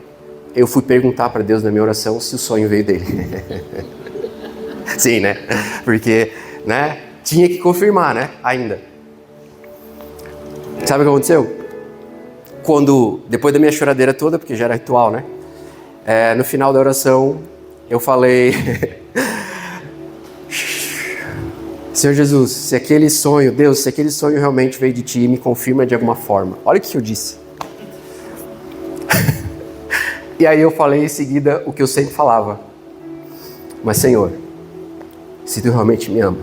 eu fui perguntar para Deus na minha oração se o sonho veio dele. Sim, né? Porque, né? Tinha que confirmar, né? Ainda. Sabe o que aconteceu? Depois da minha choradeira toda, porque já era ritual, né? No final da oração, eu falei... Senhor Jesus, se aquele sonho, Deus, se aquele sonho realmente veio de Ti, me confirma de alguma forma. Olha o que eu disse. E aí eu falei em seguida o que eu sempre falava. Mas Senhor, se Tu realmente me ama,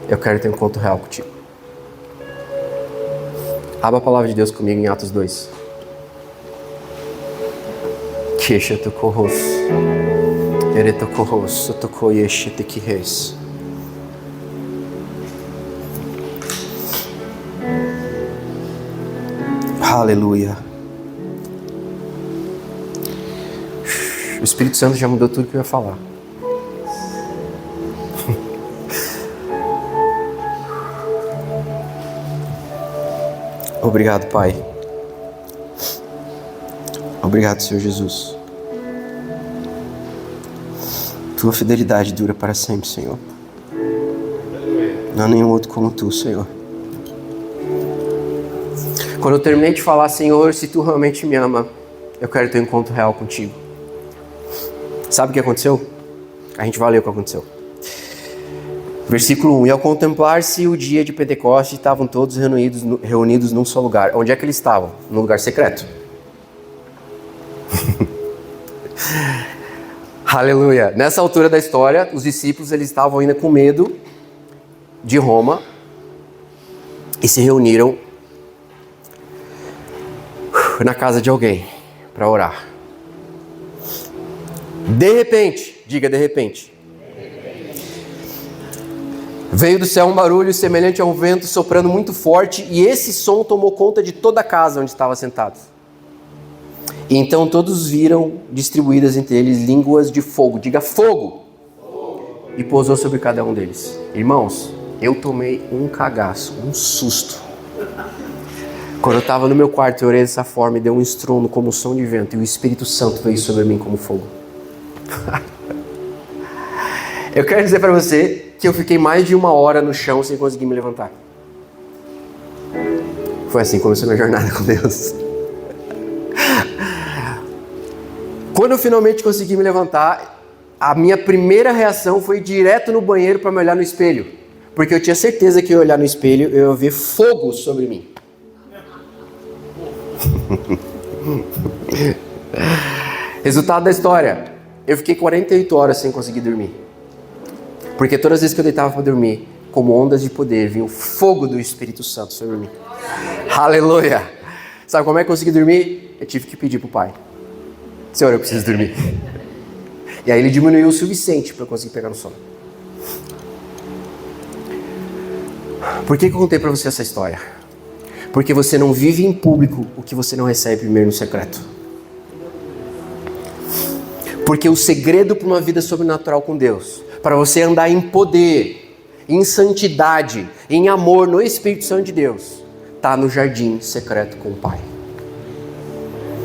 eu quero ter um encontro real contigo. Abra a palavra de Deus comigo em Atos 2. Queixa tu corros. Ereto corros, tocou yeshe te quires. Aleluia. O Espírito Santo já mudou tudo que eu ia falar. Obrigado, Pai. Obrigado, Senhor Jesus. Tua fidelidade dura para sempre, Senhor. Não há nenhum outro como Tu, Senhor. Quando eu terminei de falar, Senhor, se Tu realmente me ama, eu quero ter um encontro real contigo. Sabe o que aconteceu? A gente vai ler o que aconteceu. Versículo 1. E ao contemplar-se o dia de Pentecostes, estavam todos reunidos num só lugar. Onde é que eles estavam? Num lugar secreto. Aleluia. Nessa altura da história, os discípulos eles estavam ainda com medo de Roma e se reuniram na casa de alguém para orar. De repente, diga de repente, veio do céu um barulho semelhante a um vento soprando muito forte, e esse som tomou conta de toda a casa onde estavam sentados. E então todos viram distribuídas entre eles línguas de fogo, diga fogo, e pousou sobre cada um deles. Irmãos, eu tomei um cagaço, um susto. Quando eu estava no meu quarto, eu orei dessa forma e deu um estrondo como som de vento, e o Espírito Santo veio sobre mim como fogo. Eu quero dizer para você que eu fiquei mais de 1 hora no chão sem conseguir me levantar. Foi assim que começou minha jornada com Deus. Quando eu finalmente consegui me levantar, a minha primeira reação foi direto no banheiro para me olhar no espelho. Porque eu tinha certeza que eu ia olhar no espelho e eu ia ver fogo sobre mim. Resultado da história, eu fiquei 48 horas sem conseguir dormir. Porque todas as vezes que eu deitava para dormir, como ondas de poder, vinha o fogo do Espírito Santo sobre mim. Aleluia! Sabe como é que eu consegui dormir? Eu tive que pedir para o Pai. Senhor, eu preciso dormir. E aí ele diminuiu o suficiente para eu conseguir pegar no sono. Por que eu contei para você essa história? Porque você não vive em público o que você não recebe primeiro no secreto. Porque o segredo para uma vida sobrenatural com Deus, para você andar em poder, em santidade, em amor no Espírito Santo de Deus, está no jardim secreto com o Pai.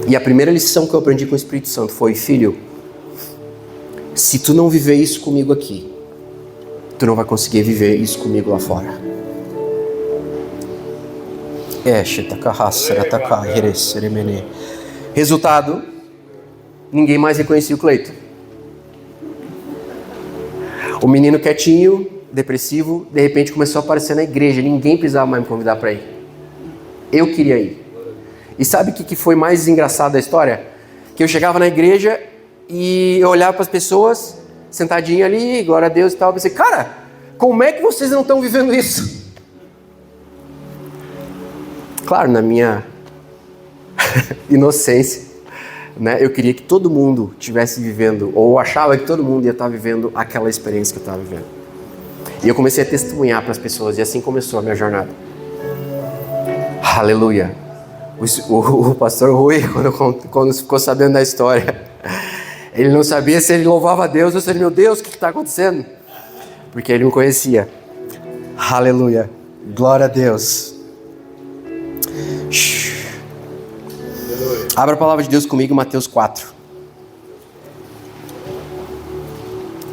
E a primeira lição que eu aprendi com o Espírito Santo foi: filho, se tu não viver isso comigo aqui, tu não vai conseguir viver isso comigo lá fora. Resultado, ninguém mais reconhecia o Cleito. O menino quietinho, depressivo, de repente começou a aparecer na igreja. Ninguém precisava mais me convidar para ir. Eu queria ir. E sabe o que foi mais engraçado da história? Que eu chegava na igreja e eu olhava para as pessoas sentadinho ali, glória a Deus e tal. Eu pensei, cara, como é que vocês não estão vivendo isso? Claro, na minha inocência, né, eu queria que todo mundo estivesse vivendo, ou achava que todo mundo ia estar vivendo aquela experiência que eu estava vivendo. E eu comecei a testemunhar para as pessoas, e assim começou a minha jornada. Aleluia! O pastor Rui, quando ficou sabendo da história, ele não sabia se ele louvava a Deus ou se ele, meu Deus, o que está acontecendo? Porque ele me conhecia. Aleluia! Glória a Deus! Abra a palavra de Deus comigo em Mateus 4.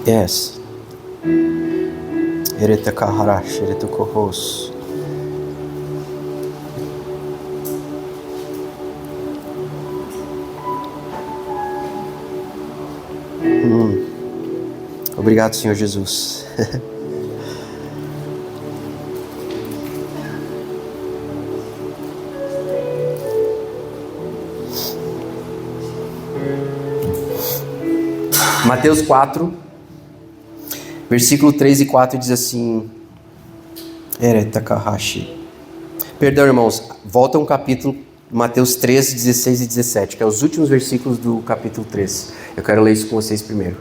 Yes. Ereta kaharash, ereta kohos. Obrigado, Senhor Jesus. Mateus 4, versículo 3 e 4 diz assim... Perdão, irmãos, volta um capítulo, Mateus 3, 16 e 17, que é os últimos versículos do capítulo 3. Eu quero ler isso com vocês primeiro.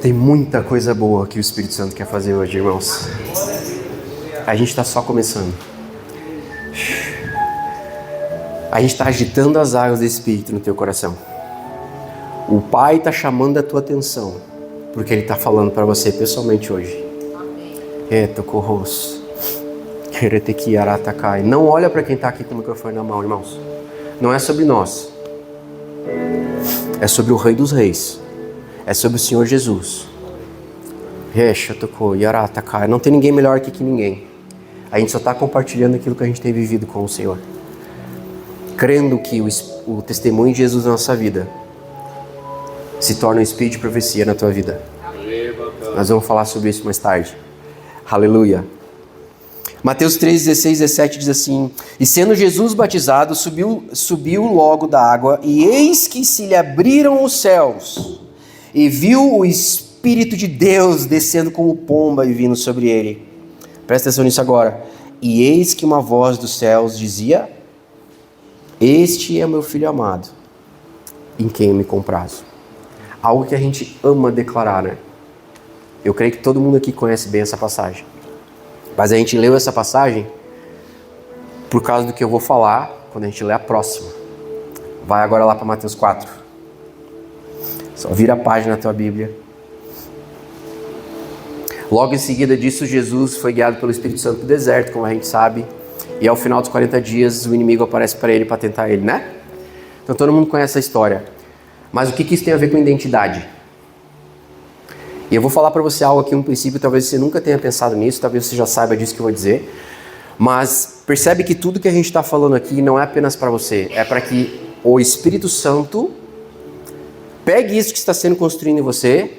Tem muita coisa boa que o Espírito Santo quer fazer hoje, irmãos. A gente está só começando. A gente está agitando as águas do Espírito no teu coração. O Pai está chamando a tua atenção, porque Ele está falando para você pessoalmente hoje. Não olha para quem está aqui com o microfone na mão, irmãos. Não é sobre nós. É sobre o Rei dos Reis. É sobre o Senhor Jesus. Não tem ninguém melhor aqui que ninguém. A gente só está compartilhando aquilo que a gente tem vivido com o Senhor. Crendo que o testemunho de Jesus na nossa vida se torna um espírito de profecia na tua vida. Nós vamos falar sobre isso mais tarde. Aleluia. Mateus 3, 16 e 17 diz assim: E sendo Jesus batizado, subiu logo da água, e eis que se lhe abriram os céus, e viu o Espírito de Deus descendo como pomba e vindo sobre ele. Presta atenção nisso agora. E eis que uma voz dos céus dizia: Este é o meu Filho amado, em quem eu me comprazo. Algo que a gente ama declarar, né? Eu creio que todo mundo aqui conhece bem essa passagem. Mas a gente leu essa passagem por causa do que eu vou falar quando a gente lê a próxima. Vai agora lá para Mateus 4. Só vira a página da tua Bíblia. Logo em seguida disso, Jesus foi guiado pelo Espírito Santo para o deserto, como a gente sabe. E ao final dos 40 dias, o inimigo aparece para ele para tentar ele, né? Então todo mundo conhece a história. Mas o que isso tem a ver com identidade? E eu vou falar para você algo aqui no princípio, talvez você nunca tenha pensado nisso, talvez você já saiba disso que eu vou dizer. Mas percebe que tudo que a gente está falando aqui não é apenas para você, é para que o Espírito Santo pegue isso que está sendo construído em você,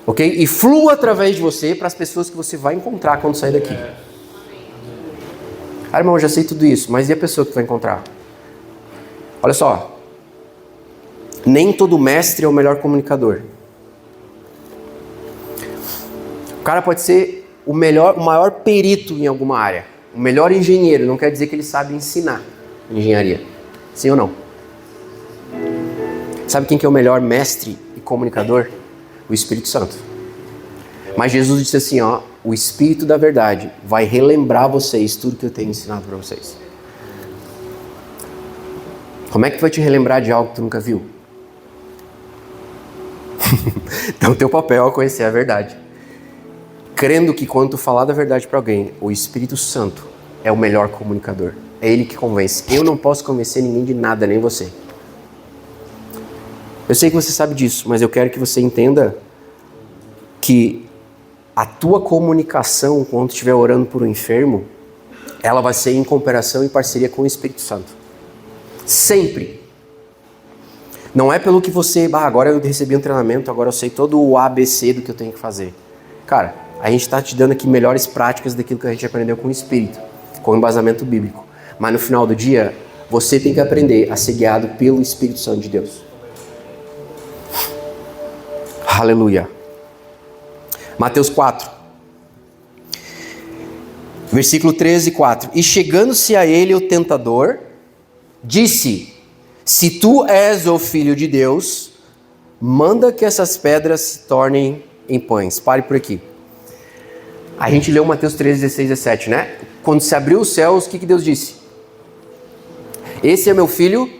ok? E flua através de você para as pessoas que você vai encontrar quando sair daqui. Ah, irmão, eu já sei tudo isso, mas e a pessoa que vai encontrar? Olha só, nem todo mestre é o melhor comunicador. O cara pode ser o maior perito em alguma área, o melhor engenheiro, não quer dizer que ele sabe ensinar engenharia. Sim ou não? Sabe quem que é o melhor mestre e comunicador? O Espírito Santo. Mas Jesus disse assim, ó, o Espírito da verdade vai relembrar vocês tudo que eu tenho ensinado para vocês. Como é que vai te relembrar de algo que tu nunca viu? Então teu papel é conhecer a verdade. Crendo que quando tu falar da verdade para alguém, o Espírito Santo é o melhor comunicador. É Ele que convence. Eu não posso convencer ninguém de nada, nem você. Eu sei que você sabe disso, mas eu quero que você entenda que a tua comunicação, quando estiver orando por um enfermo, ela vai ser em cooperação e parceria com o Espírito Santo. Sempre. Não é pelo que você, agora eu recebi um treinamento, agora eu sei todo o ABC do que eu tenho que fazer. Cara, a gente está te dando aqui melhores práticas daquilo que a gente aprendeu com o Espírito, com o embasamento bíblico. Mas no final do dia, você tem que aprender a ser guiado pelo Espírito Santo de Deus. Aleluia. Mateus 4. Versículo 13 e 4. E chegando-se a ele o tentador, disse: Se tu és o Filho de Deus, manda que essas pedras se tornem em pães. Pare por aqui. A gente leu Mateus 13, 16 e 17, né? Quando se abriu os céus, o que Deus disse? Esse é meu Filho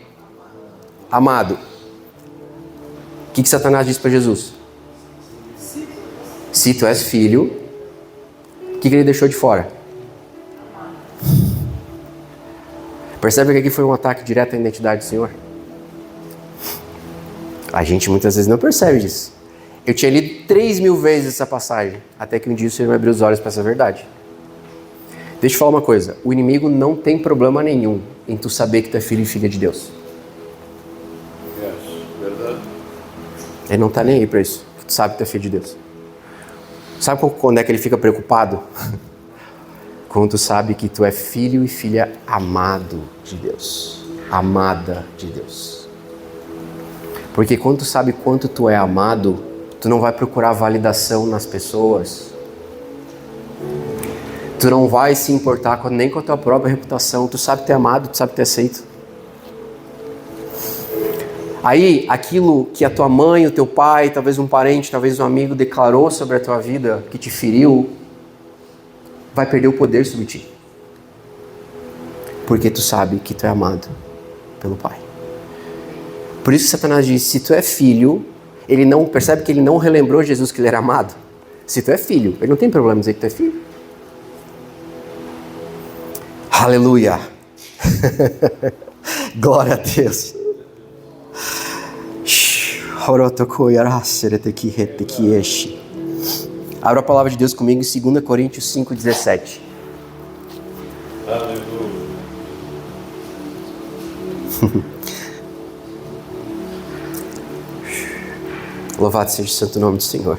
amado. O que Satanás disse para Jesus? Se tu és filho, o que ele deixou de fora? Percebe que aqui foi um ataque direto à identidade do Senhor? A gente muitas vezes não percebe disso. Eu tinha lido 3.000 vezes essa passagem, até que um dia o Senhor me abriu os olhos para essa verdade. Deixa eu falar uma coisa, o inimigo não tem problema nenhum em tu saber que tu é filho e filha de Deus. Verdade. Ele não está nem aí para isso, que tu sabe que tu é filho de Deus. Sabe quando é que ele fica preocupado? Quando tu sabe que tu é filho e filha amado de Deus. amada de Deus. Porque quando tu sabe quanto tu é amado, tu não vai procurar validação nas pessoas. Tu não vai se importar nem com a tua própria reputação. Tu sabe que tu é amado, tu sabe que tu é aceito. Aí, aquilo que a tua mãe, o teu pai, talvez um parente, talvez um amigo declarou sobre a tua vida, que te feriu, vai perder o poder sobre ti. Porque tu sabe que tu é amado pelo Pai. Por isso que Satanás diz, se tu é filho, ele não percebe que ele não relembrou Jesus que ele era amado. Se tu é filho, ele não tem problema em dizer que tu é filho. Aleluia. Glória a Deus. Abra a palavra de Deus comigo em 2 Coríntios 5,17. Aleluia. Louvado seja o santo nome do Senhor.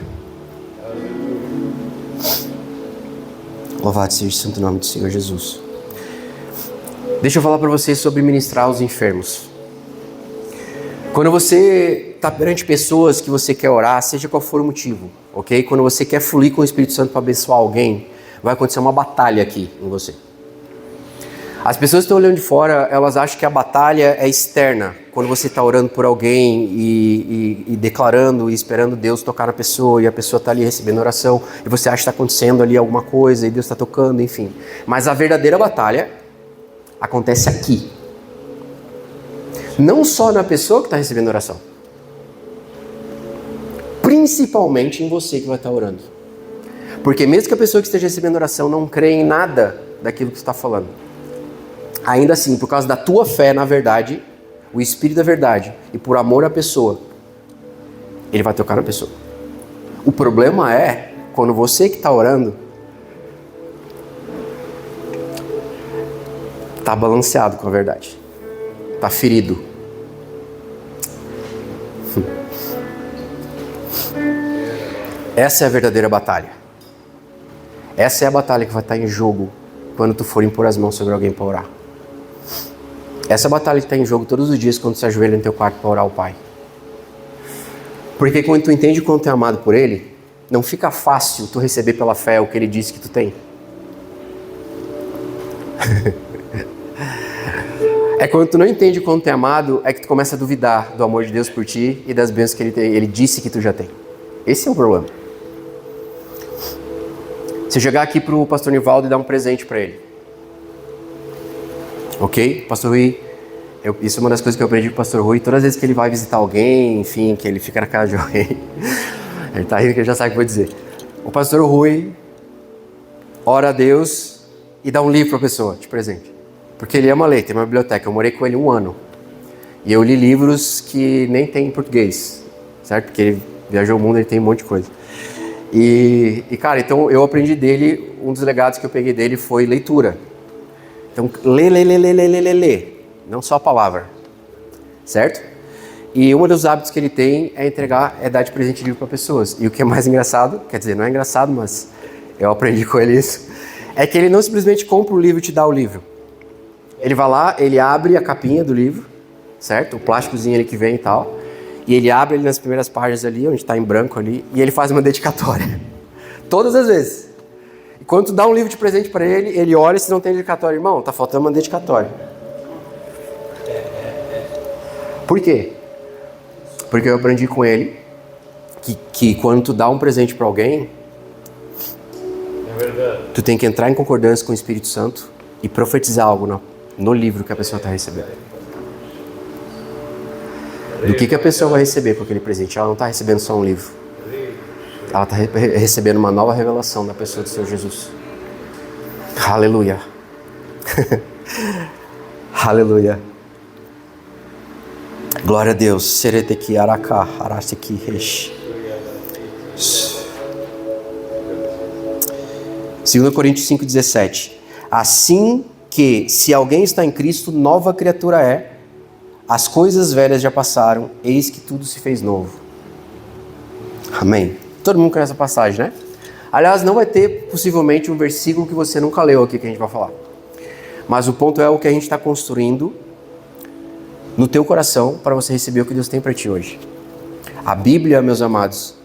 Louvado seja o santo nome do Senhor Jesus. Deixa eu falar para vocês sobre ministrar aos enfermos. Quando você está perante pessoas que você quer orar, seja qual for o motivo, ok? Quando você quer fluir com o Espírito Santo para abençoar alguém, vai acontecer uma batalha aqui em você. As pessoas que estão olhando de fora, elas acham que a batalha é externa. Quando você está orando por alguém e declarando e esperando Deus tocar na pessoa, e a pessoa está ali recebendo oração, e você acha que está acontecendo ali alguma coisa, e Deus está tocando, enfim. Mas a verdadeira batalha acontece aqui. Não só na pessoa que está recebendo oração. Principalmente em você que vai estar orando. Porque mesmo que a pessoa que esteja recebendo oração não crê em nada daquilo que você está falando, ainda assim, por causa da tua fé na verdade, o Espírito da verdade, e por amor à pessoa, ele vai tocar na pessoa. O problema é quando você que está orando está balanceado com a verdade, está ferido. Essa é a verdadeira batalha. Essa é a batalha que vai estar em jogo quando tu for impor as mãos sobre alguém para orar. Essa batalha que está em jogo todos os dias quando tu se ajoelha no teu quarto para orar ao Pai. Porque quando tu entende quanto tu é amado por Ele, não fica fácil tu receber pela fé o que Ele disse que tu tem. É quando tu não entende quanto tu é amado, é que tu começa a duvidar do amor de Deus por ti e das bênçãos que Ele disse que tu já tem. Esse é o problema. Você chegar aqui pro pastor Nivaldo e dar um presente para ele. Ok? Pastor Rui, isso é uma das coisas que eu aprendi com o pastor Rui. Todas as vezes que ele vai visitar alguém, enfim, que ele fica na casa de alguém, ele tá rindo que ele já sabe o que eu vou dizer. O pastor Rui ora a Deus e dá um livro para a pessoa de presente. Porque ele ama ler, tem uma biblioteca. Eu morei com ele 1 ano. E eu li livros que nem tem em português, certo? Porque ele viajou o mundo, ele tem um monte de coisa. E cara, então eu aprendi dele, um dos legados que eu peguei dele foi leitura. Então, lê, não só a palavra, certo? E um dos hábitos que ele tem é dar de presente de livro para pessoas. E o que é mais engraçado, quer dizer, não é engraçado, mas eu aprendi com ele isso, é que ele não simplesmente compra o livro e te dá o livro. Ele vai lá, ele abre a capinha do livro, certo? O plásticozinho ali que vem e tal. E ele abre ele nas primeiras páginas ali, onde está em branco ali, e ele faz uma dedicatória. Todas as vezes. E quando tu dá um livro de presente para ele, ele olha se não tem dedicatória. Irmão, tá faltando uma dedicatória. Por quê? Porque eu aprendi com ele que quando tu dá um presente para alguém, tu tem que entrar em concordância com o Espírito Santo e profetizar algo no livro que a pessoa está recebendo. Do que a pessoa vai receber com aquele presente? Ela não está recebendo só um livro. Ela está recebendo uma nova revelação da pessoa do Senhor Jesus. Aleluia. Aleluia. Glória a Deus. Sereteki araka araseki resh. 2 Coríntios 5,17. Assim que, se alguém está em Cristo, nova criatura é. As coisas velhas já passaram, eis que tudo se fez novo. Amém. Todo mundo conhece essa passagem, né? Aliás, não vai ter possivelmente um versículo que você nunca leu aqui que a gente vai falar. Mas o ponto é o que a gente está construindo no teu coração para você receber o que Deus tem para ti hoje. A Bíblia, meus amados,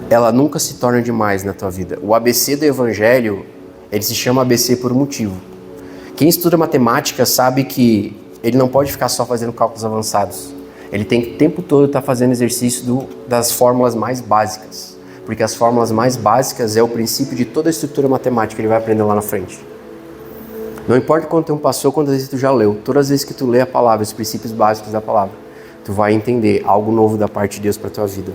ela nunca se torna demais na tua vida. O ABC do Evangelho, ele se chama ABC por um motivo. Quem estuda matemática sabe que ele não pode ficar só fazendo cálculos avançados. Ele tem que o tempo todo estar fazendo exercício das fórmulas mais básicas. Porque as fórmulas mais básicas é o princípio de toda a estrutura matemática que ele vai aprender lá na frente. Não importa quanto tempo passou, quantas vezes tu já leu. Todas as vezes que tu lê a palavra, os princípios básicos da palavra, tu vai entender algo novo da parte de Deus para a tua vida.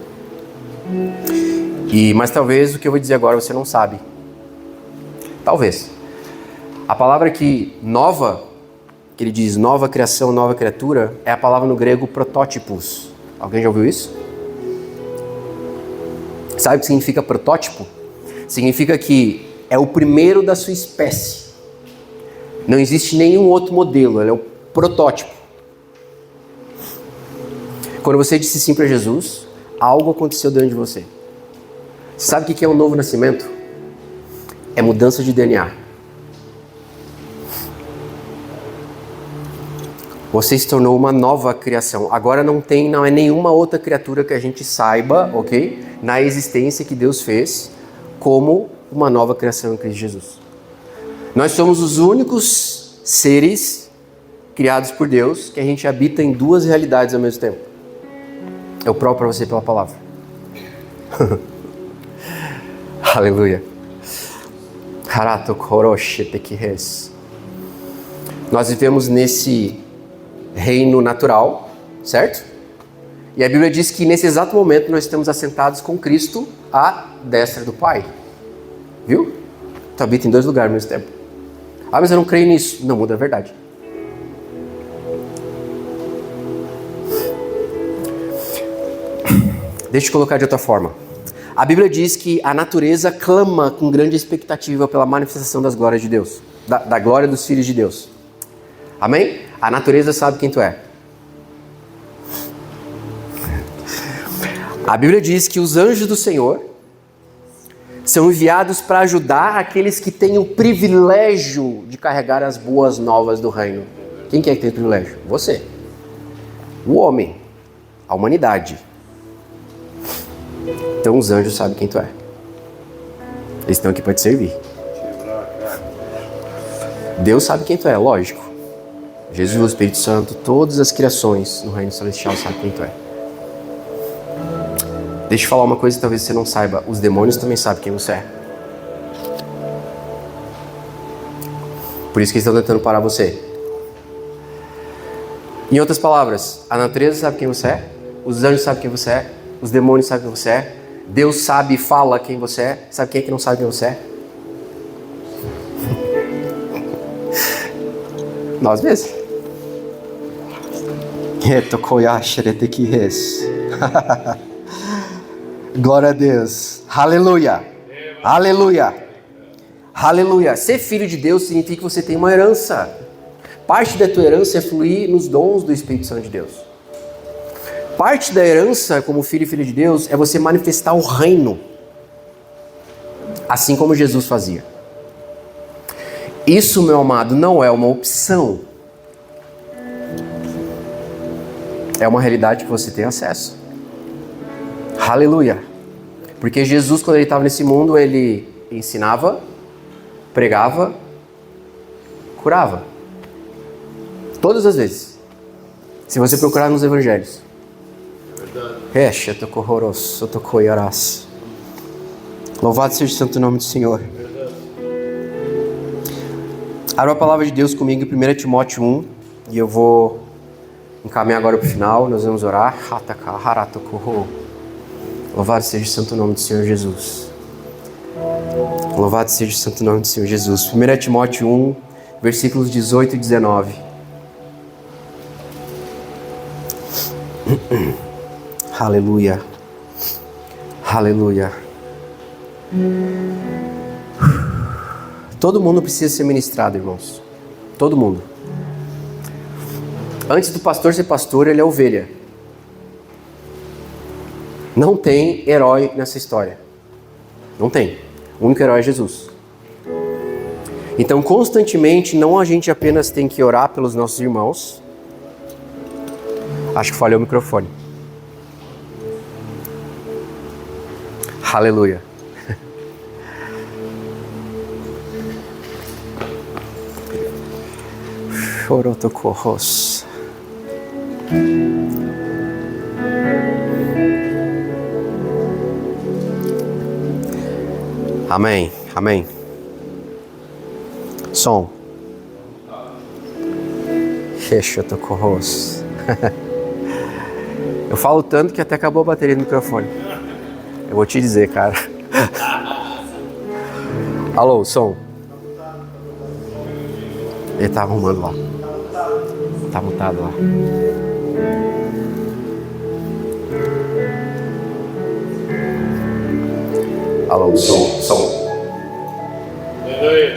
Mas talvez o que eu vou dizer agora você não sabe. Talvez. A palavra que nova, que ele diz nova criação, nova criatura, é a palavra no grego protótipos. Alguém já ouviu isso? Sabe o que significa protótipo? Significa que é o primeiro da sua espécie. Não existe nenhum outro modelo, ele é o protótipo. Quando você disse sim para Jesus, algo aconteceu dentro de você. Você sabe o que é um novo nascimento? É mudança de DNA. Você se tornou uma nova criação. Agora não é nenhuma outra criatura que a gente saiba, ok? Na existência que Deus fez como uma nova criação em Cristo Jesus. Nós somos os únicos seres criados por Deus que a gente habita em duas realidades ao mesmo tempo. Eu provo para você pela palavra. Aleluia. Nós vivemos nesse reino natural, certo? E a Bíblia diz que nesse exato momento nós estamos assentados com Cristo à destra do Pai. Viu? Tu habita em dois lugares ao mesmo tempo. Ah, mas eu não creio nisso. Não muda a verdade. Deixa eu te colocar de outra forma. A Bíblia diz que a natureza clama com grande expectativa pela manifestação das glórias de Deus, da glória dos filhos de Deus. Amém? A natureza sabe quem tu é. A Bíblia diz que os anjos do Senhor são enviados para ajudar aqueles que têm o privilégio de carregar as boas novas do reino. Quem que é que tem o privilégio? Você. O homem. A humanidade. Então os anjos sabem quem tu é. Eles estão aqui para te servir. Deus sabe quem tu é, lógico. Jesus, o Espírito Santo, todas as criações no reino celestial sabem quem tu é. Deixa eu falar uma coisa que talvez você não saiba. Os demônios também sabem quem você é. Por isso que eles estão tentando parar você. Em outras palavras, a natureza sabe quem você é. Os anjos sabem quem você é. Os demônios sabem quem você é. Deus sabe e fala quem você é. Sabe quem é que não sabe quem você é? Nós mesmos. Glória a Deus. Aleluia. Aleluia. Aleluia. Ser filho de Deus significa que você tem uma herança. Parte da tua herança é fluir nos dons do Espírito Santo de Deus. Parte da herança como filho e filha de Deus é você manifestar o reino. Assim como Jesus fazia. Isso, meu amado, não é uma opção. É uma realidade que você tem acesso. Aleluia. Porque Jesus, quando ele estava nesse mundo, ele ensinava, pregava, curava. Todas as vezes. Se você procurar nos evangelhos. Louvado seja o santo nome do Senhor. Abra a palavra de Deus comigo em 1 Timóteo 1. E eu vou encaminhar agora para o final. Nós vamos orar. Louvado seja o santo nome do Senhor Jesus. Louvado seja o santo nome do Senhor Jesus. 1 Timóteo 1, versículos 18 e 19. Aleluia. Aleluia. Todo mundo precisa ser ministrado, irmãos. Todo mundo. Antes do pastor ser pastor, ele é ovelha. Não tem herói nessa história. Não tem. O único herói é Jesus. Então, constantemente, não a gente apenas tem que orar pelos nossos irmãos, Acho que falhou o microfone. Aleluia. Chorotocorros. Amém, amém. Som. Chorotocorros. Eu falo tanto que até acabou a bateria do microfone. Eu vou te dizer, cara. Alô, som. Ele tá arrumando lá. Tá mutado lá. Alô, som.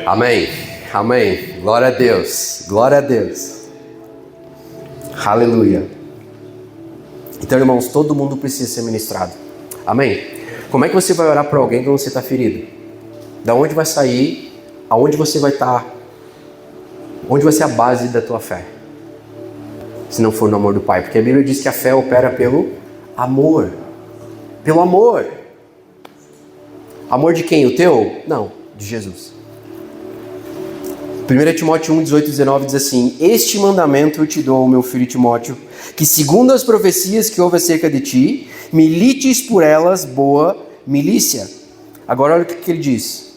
Amém, amém. Glória a Deus, glória a Deus. Aleluia. Então, irmãos, todo mundo precisa ser ministrado. Amém? Como é que você vai orar para alguém quando você está ferido? Da onde vai sair? Aonde você vai estar? Onde vai ser a base da tua fé? Se não for no amor do Pai. Porque a Bíblia diz que a fé opera pelo amor. Pelo amor. Amor de quem? O teu? Não, de Jesus. 1 Timóteo 1, 18 e 19 diz assim: este mandamento eu te dou, meu filho Timóteo, que segundo as profecias que houve acerca de ti, milites por elas boa milícia. Agora olha o que ele diz.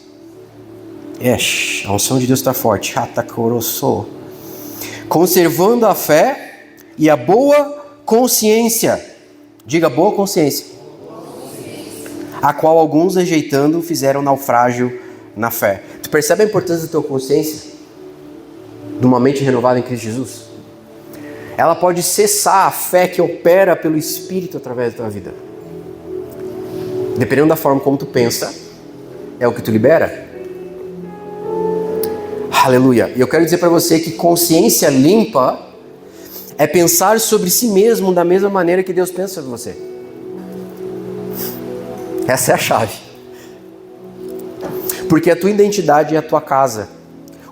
A unção de Deus está forte. Conservando a fé e a boa consciência. Diga boa consciência. A qual alguns, rejeitando, fizeram naufrágio na fé. Tu percebe a importância da tua consciência? De uma mente renovada em Cristo Jesus? Ela pode cessar a fé que opera pelo Espírito através da tua vida. Dependendo da forma como tu pensa, é o que tu libera. Aleluia. E eu quero dizer para você que consciência limpa é pensar sobre si mesmo da mesma maneira que Deus pensa sobre você. Essa é a chave. Porque a tua identidade é a tua casa.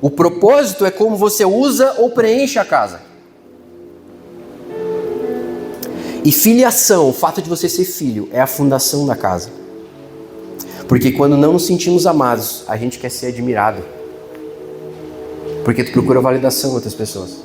O propósito é como você usa ou preenche a casa. E filiação, o fato de você ser filho, é a fundação da casa. Porque quando não nos sentimos amados, a gente quer ser admirado. Porque tu procura validação em outras pessoas.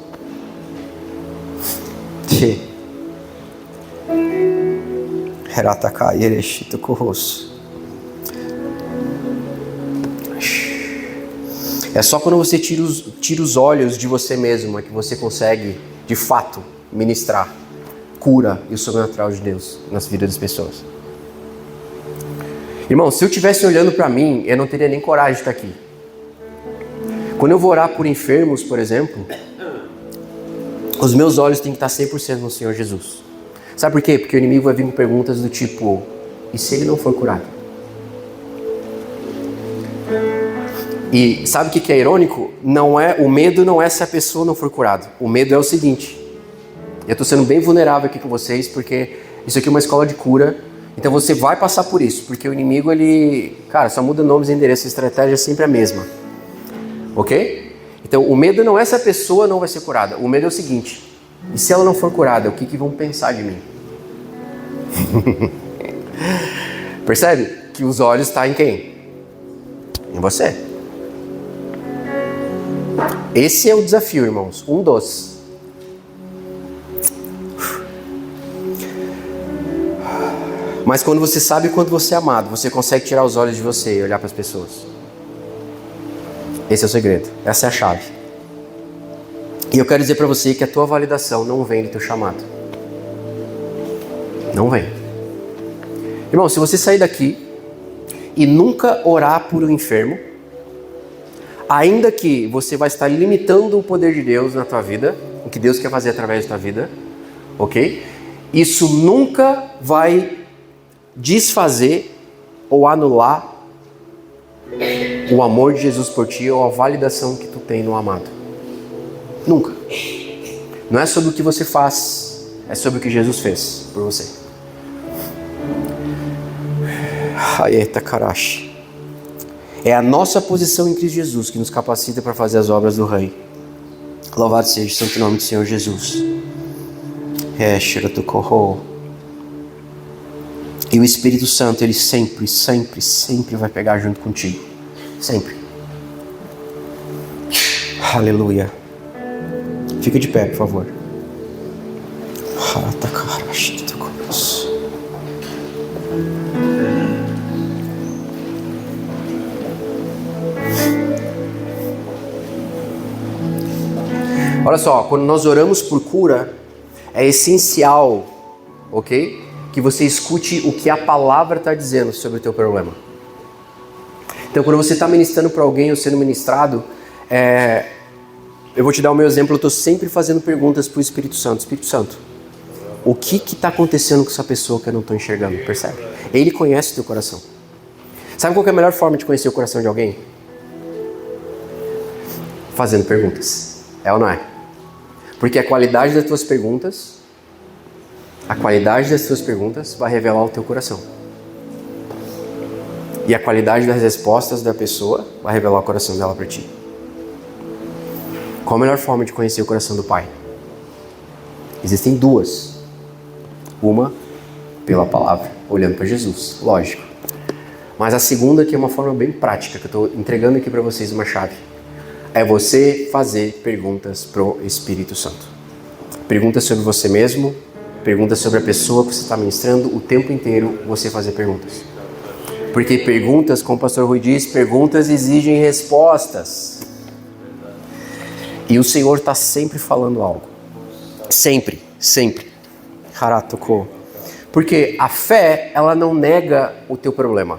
É só quando você tira os olhos de você mesmo é que você consegue, de fato, ministrar cura e o sobrenatural de Deus nas vidas das pessoas. Irmão, se eu estivesse olhando para mim, eu não teria nem coragem de estar aqui. Quando eu vou orar por enfermos, por exemplo, os meus olhos têm que estar 100% no Senhor Jesus. Sabe por quê? Porque o inimigo vai vir com perguntas do tipo: e se ele não for curado? E sabe o que é irônico? O medo não é se a pessoa não for curada. O medo é o seguinte: eu estou sendo bem vulnerável aqui com vocês, porque isso aqui é uma escola de cura. Então você vai passar por isso, porque o inimigo, cara, só muda nomes e endereços, a estratégia é sempre a mesma. Ok? Então o medo não é se a pessoa não vai ser curada. O medo é o seguinte: e se ela não for curada, o que vão pensar de mim? Percebe? Que os olhos estão em quem? Em você. Esse é o desafio, irmãos. Um dos. Mas quando você sabe quanto você é amado, você consegue tirar os olhos de você e olhar para as pessoas. Esse é o segredo. Essa é a chave. E eu quero dizer para você que a tua validação não vem do teu chamado. Não vem. Irmão, se você sair daqui e nunca orar por um enfermo, ainda que você vai estar limitando o poder de Deus na tua vida, o que Deus quer fazer através da tua vida, ok? Isso nunca vai desfazer ou anular o amor de Jesus por ti ou a validação que tu tem no amado. Nunca. Não é sobre o que você faz, é sobre o que Jesus fez por você. Eita carache. É a nossa posição em Cristo Jesus que nos capacita para fazer as obras do Rei. Louvado seja o santo nome do Senhor Jesus. E o Espírito Santo, ele sempre, sempre, sempre vai pegar junto contigo. Sempre. Aleluia. Fica de pé, por favor. Olha só, quando nós oramos por cura, é essencial, ok? Que você escute o que a palavra está dizendo sobre o teu problema. Então, quando você está ministrando para alguém ou sendo ministrado, eu vou te dar o meu exemplo, eu estou sempre fazendo perguntas para o Espírito Santo. Espírito Santo, o que está acontecendo com essa pessoa que eu não estou enxergando? Percebe? Ele conhece o teu coração. Sabe qual que é a melhor forma de conhecer o coração de alguém? Fazendo perguntas. É ou não é? Porque a qualidade das tuas perguntas vai revelar o teu coração. E a qualidade das respostas da pessoa vai revelar o coração dela para ti. Qual a melhor forma de conhecer o coração do Pai? Existem duas. Uma, pela palavra, olhando para Jesus, lógico. Mas a segunda, que é uma forma bem prática, que eu estou entregando aqui para vocês uma chave, é você fazer perguntas pro Espírito Santo. Perguntas sobre você mesmo, perguntas sobre a pessoa que você está ministrando, o tempo inteiro você fazer perguntas. Porque perguntas, como o pastor Rui diz, perguntas exigem respostas. E o Senhor está sempre falando algo. Sempre, sempre. Haratoko. Porque a fé, ela não nega o teu problema.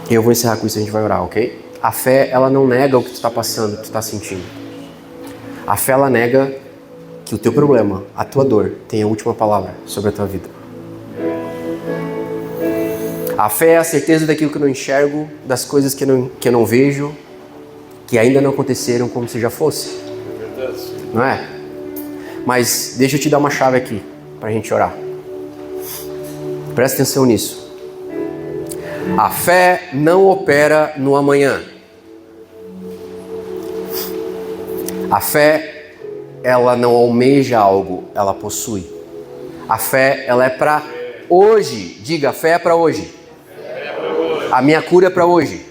E eu vou encerrar com isso e a gente vai orar, ok? A fé, ela não nega o que tu está passando, o que tu está sentindo. A fé, ela nega que o teu problema, a tua dor, tem a última palavra sobre a tua vida. A fé é a certeza daquilo que eu não enxergo, das coisas que eu não vejo, que ainda não aconteceram como se já fosse. Não é? Mas deixa eu te dar uma chave aqui, para a gente orar. Presta atenção nisso. A fé não opera no amanhã. A fé, ela não almeja algo, ela possui. A fé, ela é para hoje. Diga, a fé é para hoje. A minha cura é para hoje.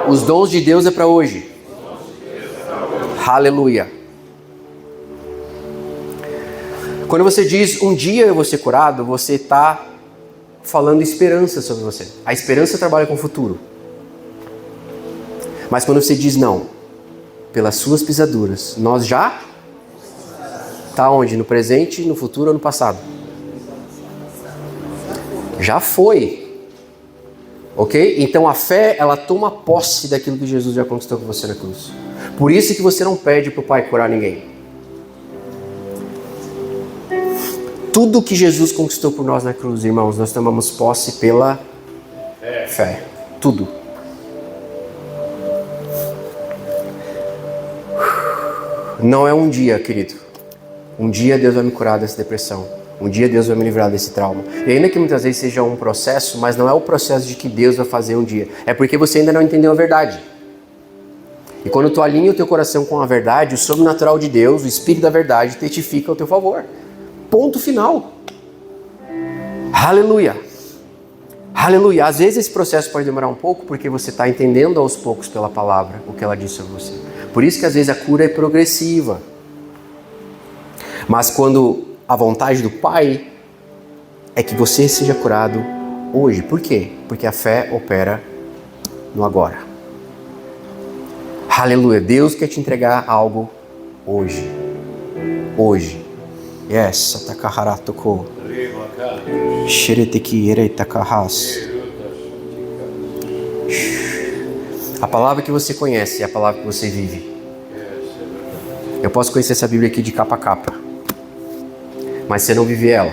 Os dons de Deus é para hoje. Aleluia. Quando você diz um dia eu vou ser curado, você está falando esperança sobre você. A esperança trabalha com o futuro. Mas quando você diz não, pelas suas pisaduras, nós já está onde? No presente, no futuro ou no passado? Já foi. Ok? Então a fé, ela toma posse daquilo que Jesus já conquistou com você na cruz. Por isso que você não pede para o Pai curar ninguém. Tudo que Jesus conquistou por nós na cruz, irmãos, nós tomamos posse pela fé. Tudo. Não é um dia, querido. Um dia Deus vai me curar dessa depressão. Um dia Deus vai me livrar desse trauma. E ainda que muitas vezes seja um processo, mas não é o processo de que Deus vai fazer um dia. É porque você ainda não entendeu a verdade. E quando tu alinha o teu coração com a verdade, o sobrenatural de Deus, o Espírito da verdade, testifica ao teu favor. Ponto final. Aleluia. Aleluia. Às vezes esse processo pode demorar um pouco, porque você está entendendo aos poucos pela palavra o que ela diz sobre você. Por isso que às vezes a cura é progressiva. Mas quando a vontade do Pai é que você seja curado hoje. Por quê? Porque a fé opera no agora. Aleluia. Deus quer te entregar algo hoje. Hoje. Yes, atakaharatoko. Shireteki ereitakahas. A palavra que você conhece é a palavra que você vive. Eu posso conhecer essa Bíblia aqui de capa a capa, mas se eu não viver ela,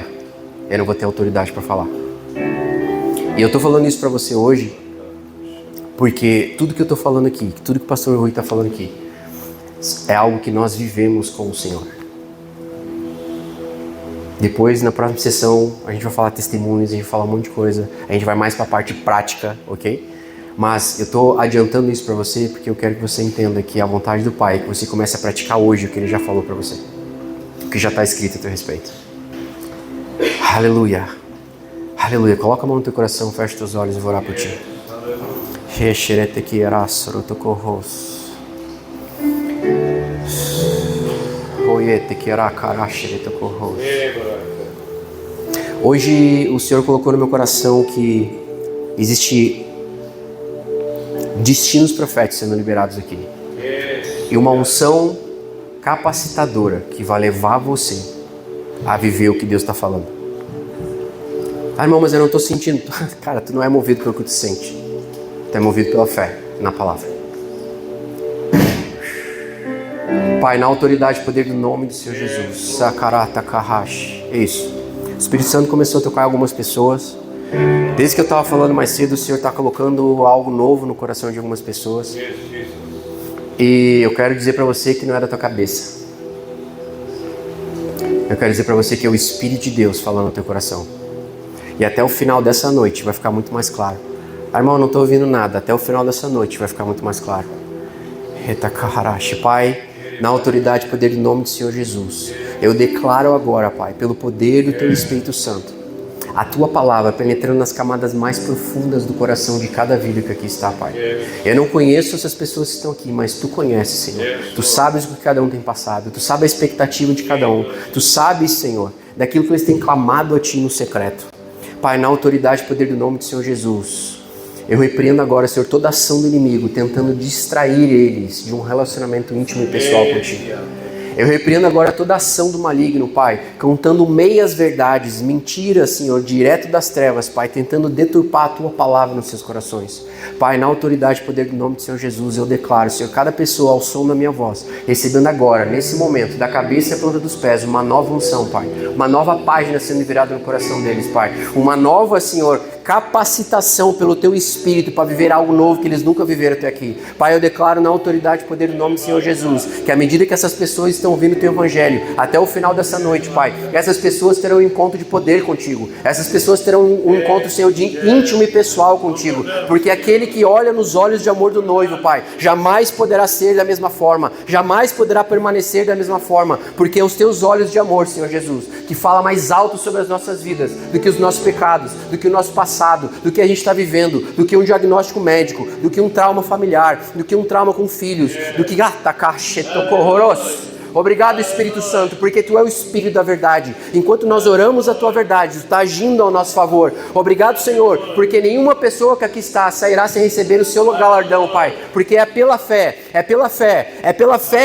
eu não vou ter autoridade para falar. E eu estou falando isso para você hoje, porque tudo que eu estou falando aqui, tudo que o pastor Rui está falando aqui, é algo que nós vivemos com o Senhor. Depois, na próxima sessão, a gente vai falar testemunhos, a gente vai falar um monte de coisa, a gente vai mais para a parte prática, ok? Mas eu estou adiantando isso para você porque eu quero que você entenda que a vontade do Pai é que você comece a praticar hoje o que Ele já falou para você. que já está escrito a teu respeito. Aleluia. Aleluia. Coloca a mão no teu coração, fecha teus olhos e vou orar por ti. Hoje o Senhor colocou no meu coração que existe destinos proféticos sendo liberados aqui. E uma unção capacitadora que vai levar você a viver o que Deus está falando. Ah, irmão, mas eu não estou sentindo. Cara, tu não é movido pelo que tu sente. Tu é movido pela fé na palavra. Pai, na autoridade e poder do nome do Senhor Jesus. Sakarata Kahash. É isso. O Espírito Santo começou a tocar em algumas pessoas. Desde que eu estava falando mais cedo, o Senhor está colocando algo novo no coração de algumas pessoas. E eu quero dizer para você que não é da tua cabeça. Eu quero dizer para você que é o Espírito de Deus falando no teu coração. E até o final dessa noite vai ficar muito mais claro. Ah, irmão, eu não estou ouvindo nada. Até o final dessa noite vai ficar muito mais claro. Pai, na autoridade e poder do nome do Senhor Jesus, eu declaro agora, Pai, pelo poder do Teu Espírito Santo, a Tua palavra penetrando nas camadas mais profundas do coração de cada vida que aqui está, Pai. Eu não conheço essas pessoas que estão aqui, mas Tu conheces, Senhor. Tu sabes o que cada um tem passado, Tu sabes a expectativa de cada um, Tu sabes, Senhor, daquilo que eles têm clamado a Ti no secreto. Pai, na autoridade e poder do nome do Senhor Jesus, eu repreendo agora, Senhor, toda ação do inimigo tentando distrair eles de um relacionamento íntimo e pessoal contigo. Eu repreendo agora toda ação do maligno, Pai, contando meias verdades, mentiras, Senhor, direto das trevas, Pai, tentando deturpar a Tua palavra nos seus corações. Pai, na autoridade e poder do nome do Senhor Jesus, eu declaro, Senhor, cada pessoa ao som da minha voz, recebendo agora, nesse momento, da cabeça e a planta dos pés, uma nova unção, Pai, uma nova página sendo virada no coração deles, Pai, uma nova, Senhor, capacitação pelo Teu Espírito para viver algo novo que eles nunca viveram até aqui. Pai, eu declaro na autoridade e poder do nome do Senhor Jesus, que à medida que essas pessoas estão ouvindo o Teu Evangelho, até o final dessa noite, Pai, essas pessoas terão um encontro de poder contigo, essas pessoas terão um encontro, Senhor, de íntimo e pessoal contigo, porque aquele que olha nos olhos de amor do noivo, Pai, jamais poderá ser da mesma forma, jamais poderá permanecer da mesma forma, porque é os Teus olhos de amor, Senhor Jesus, que fala mais alto sobre as nossas vidas, do que os nossos pecados, do que o nosso passado, do que a gente está vivendo, do que um diagnóstico médico, do que um trauma familiar, do que um trauma com filhos, do que Obrigado, Espírito Santo, porque Tu é o Espírito da verdade. Enquanto nós oramos a Tua verdade, Tu está agindo ao nosso favor. Obrigado, Senhor, porque nenhuma pessoa que aqui está sairá sem receber o Seu galardão, Pai, porque é pela fé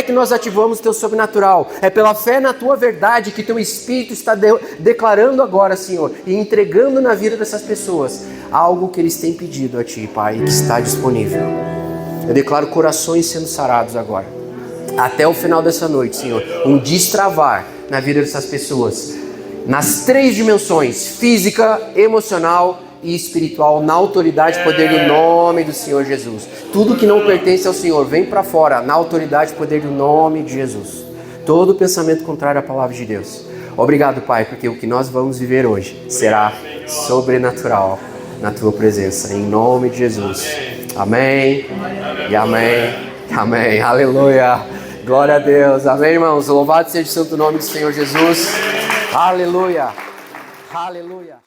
que nós ativamos o Teu sobrenatural, é pela fé na Tua verdade que Teu Espírito está declarando agora, Senhor, e entregando na vida dessas pessoas algo que eles têm pedido a Ti, Pai, e que está disponível. Eu declaro corações sendo sarados agora. Até o final dessa noite, Senhor, um destravar na vida dessas pessoas, nas 3 dimensões, física, emocional e espiritual, na autoridade e poder do nome do Senhor Jesus. Tudo que não pertence ao Senhor, vem para fora, na autoridade e poder do nome de Jesus. Todo pensamento contrário à palavra de Deus. Obrigado, Pai, porque o que nós vamos viver hoje será sobrenatural na Tua presença, em nome de Jesus. Amém e amém, amém, aleluia. Glória a Deus. Amém, irmãos? Louvado seja o santo nome do Senhor Jesus. Aleluia. Aleluia.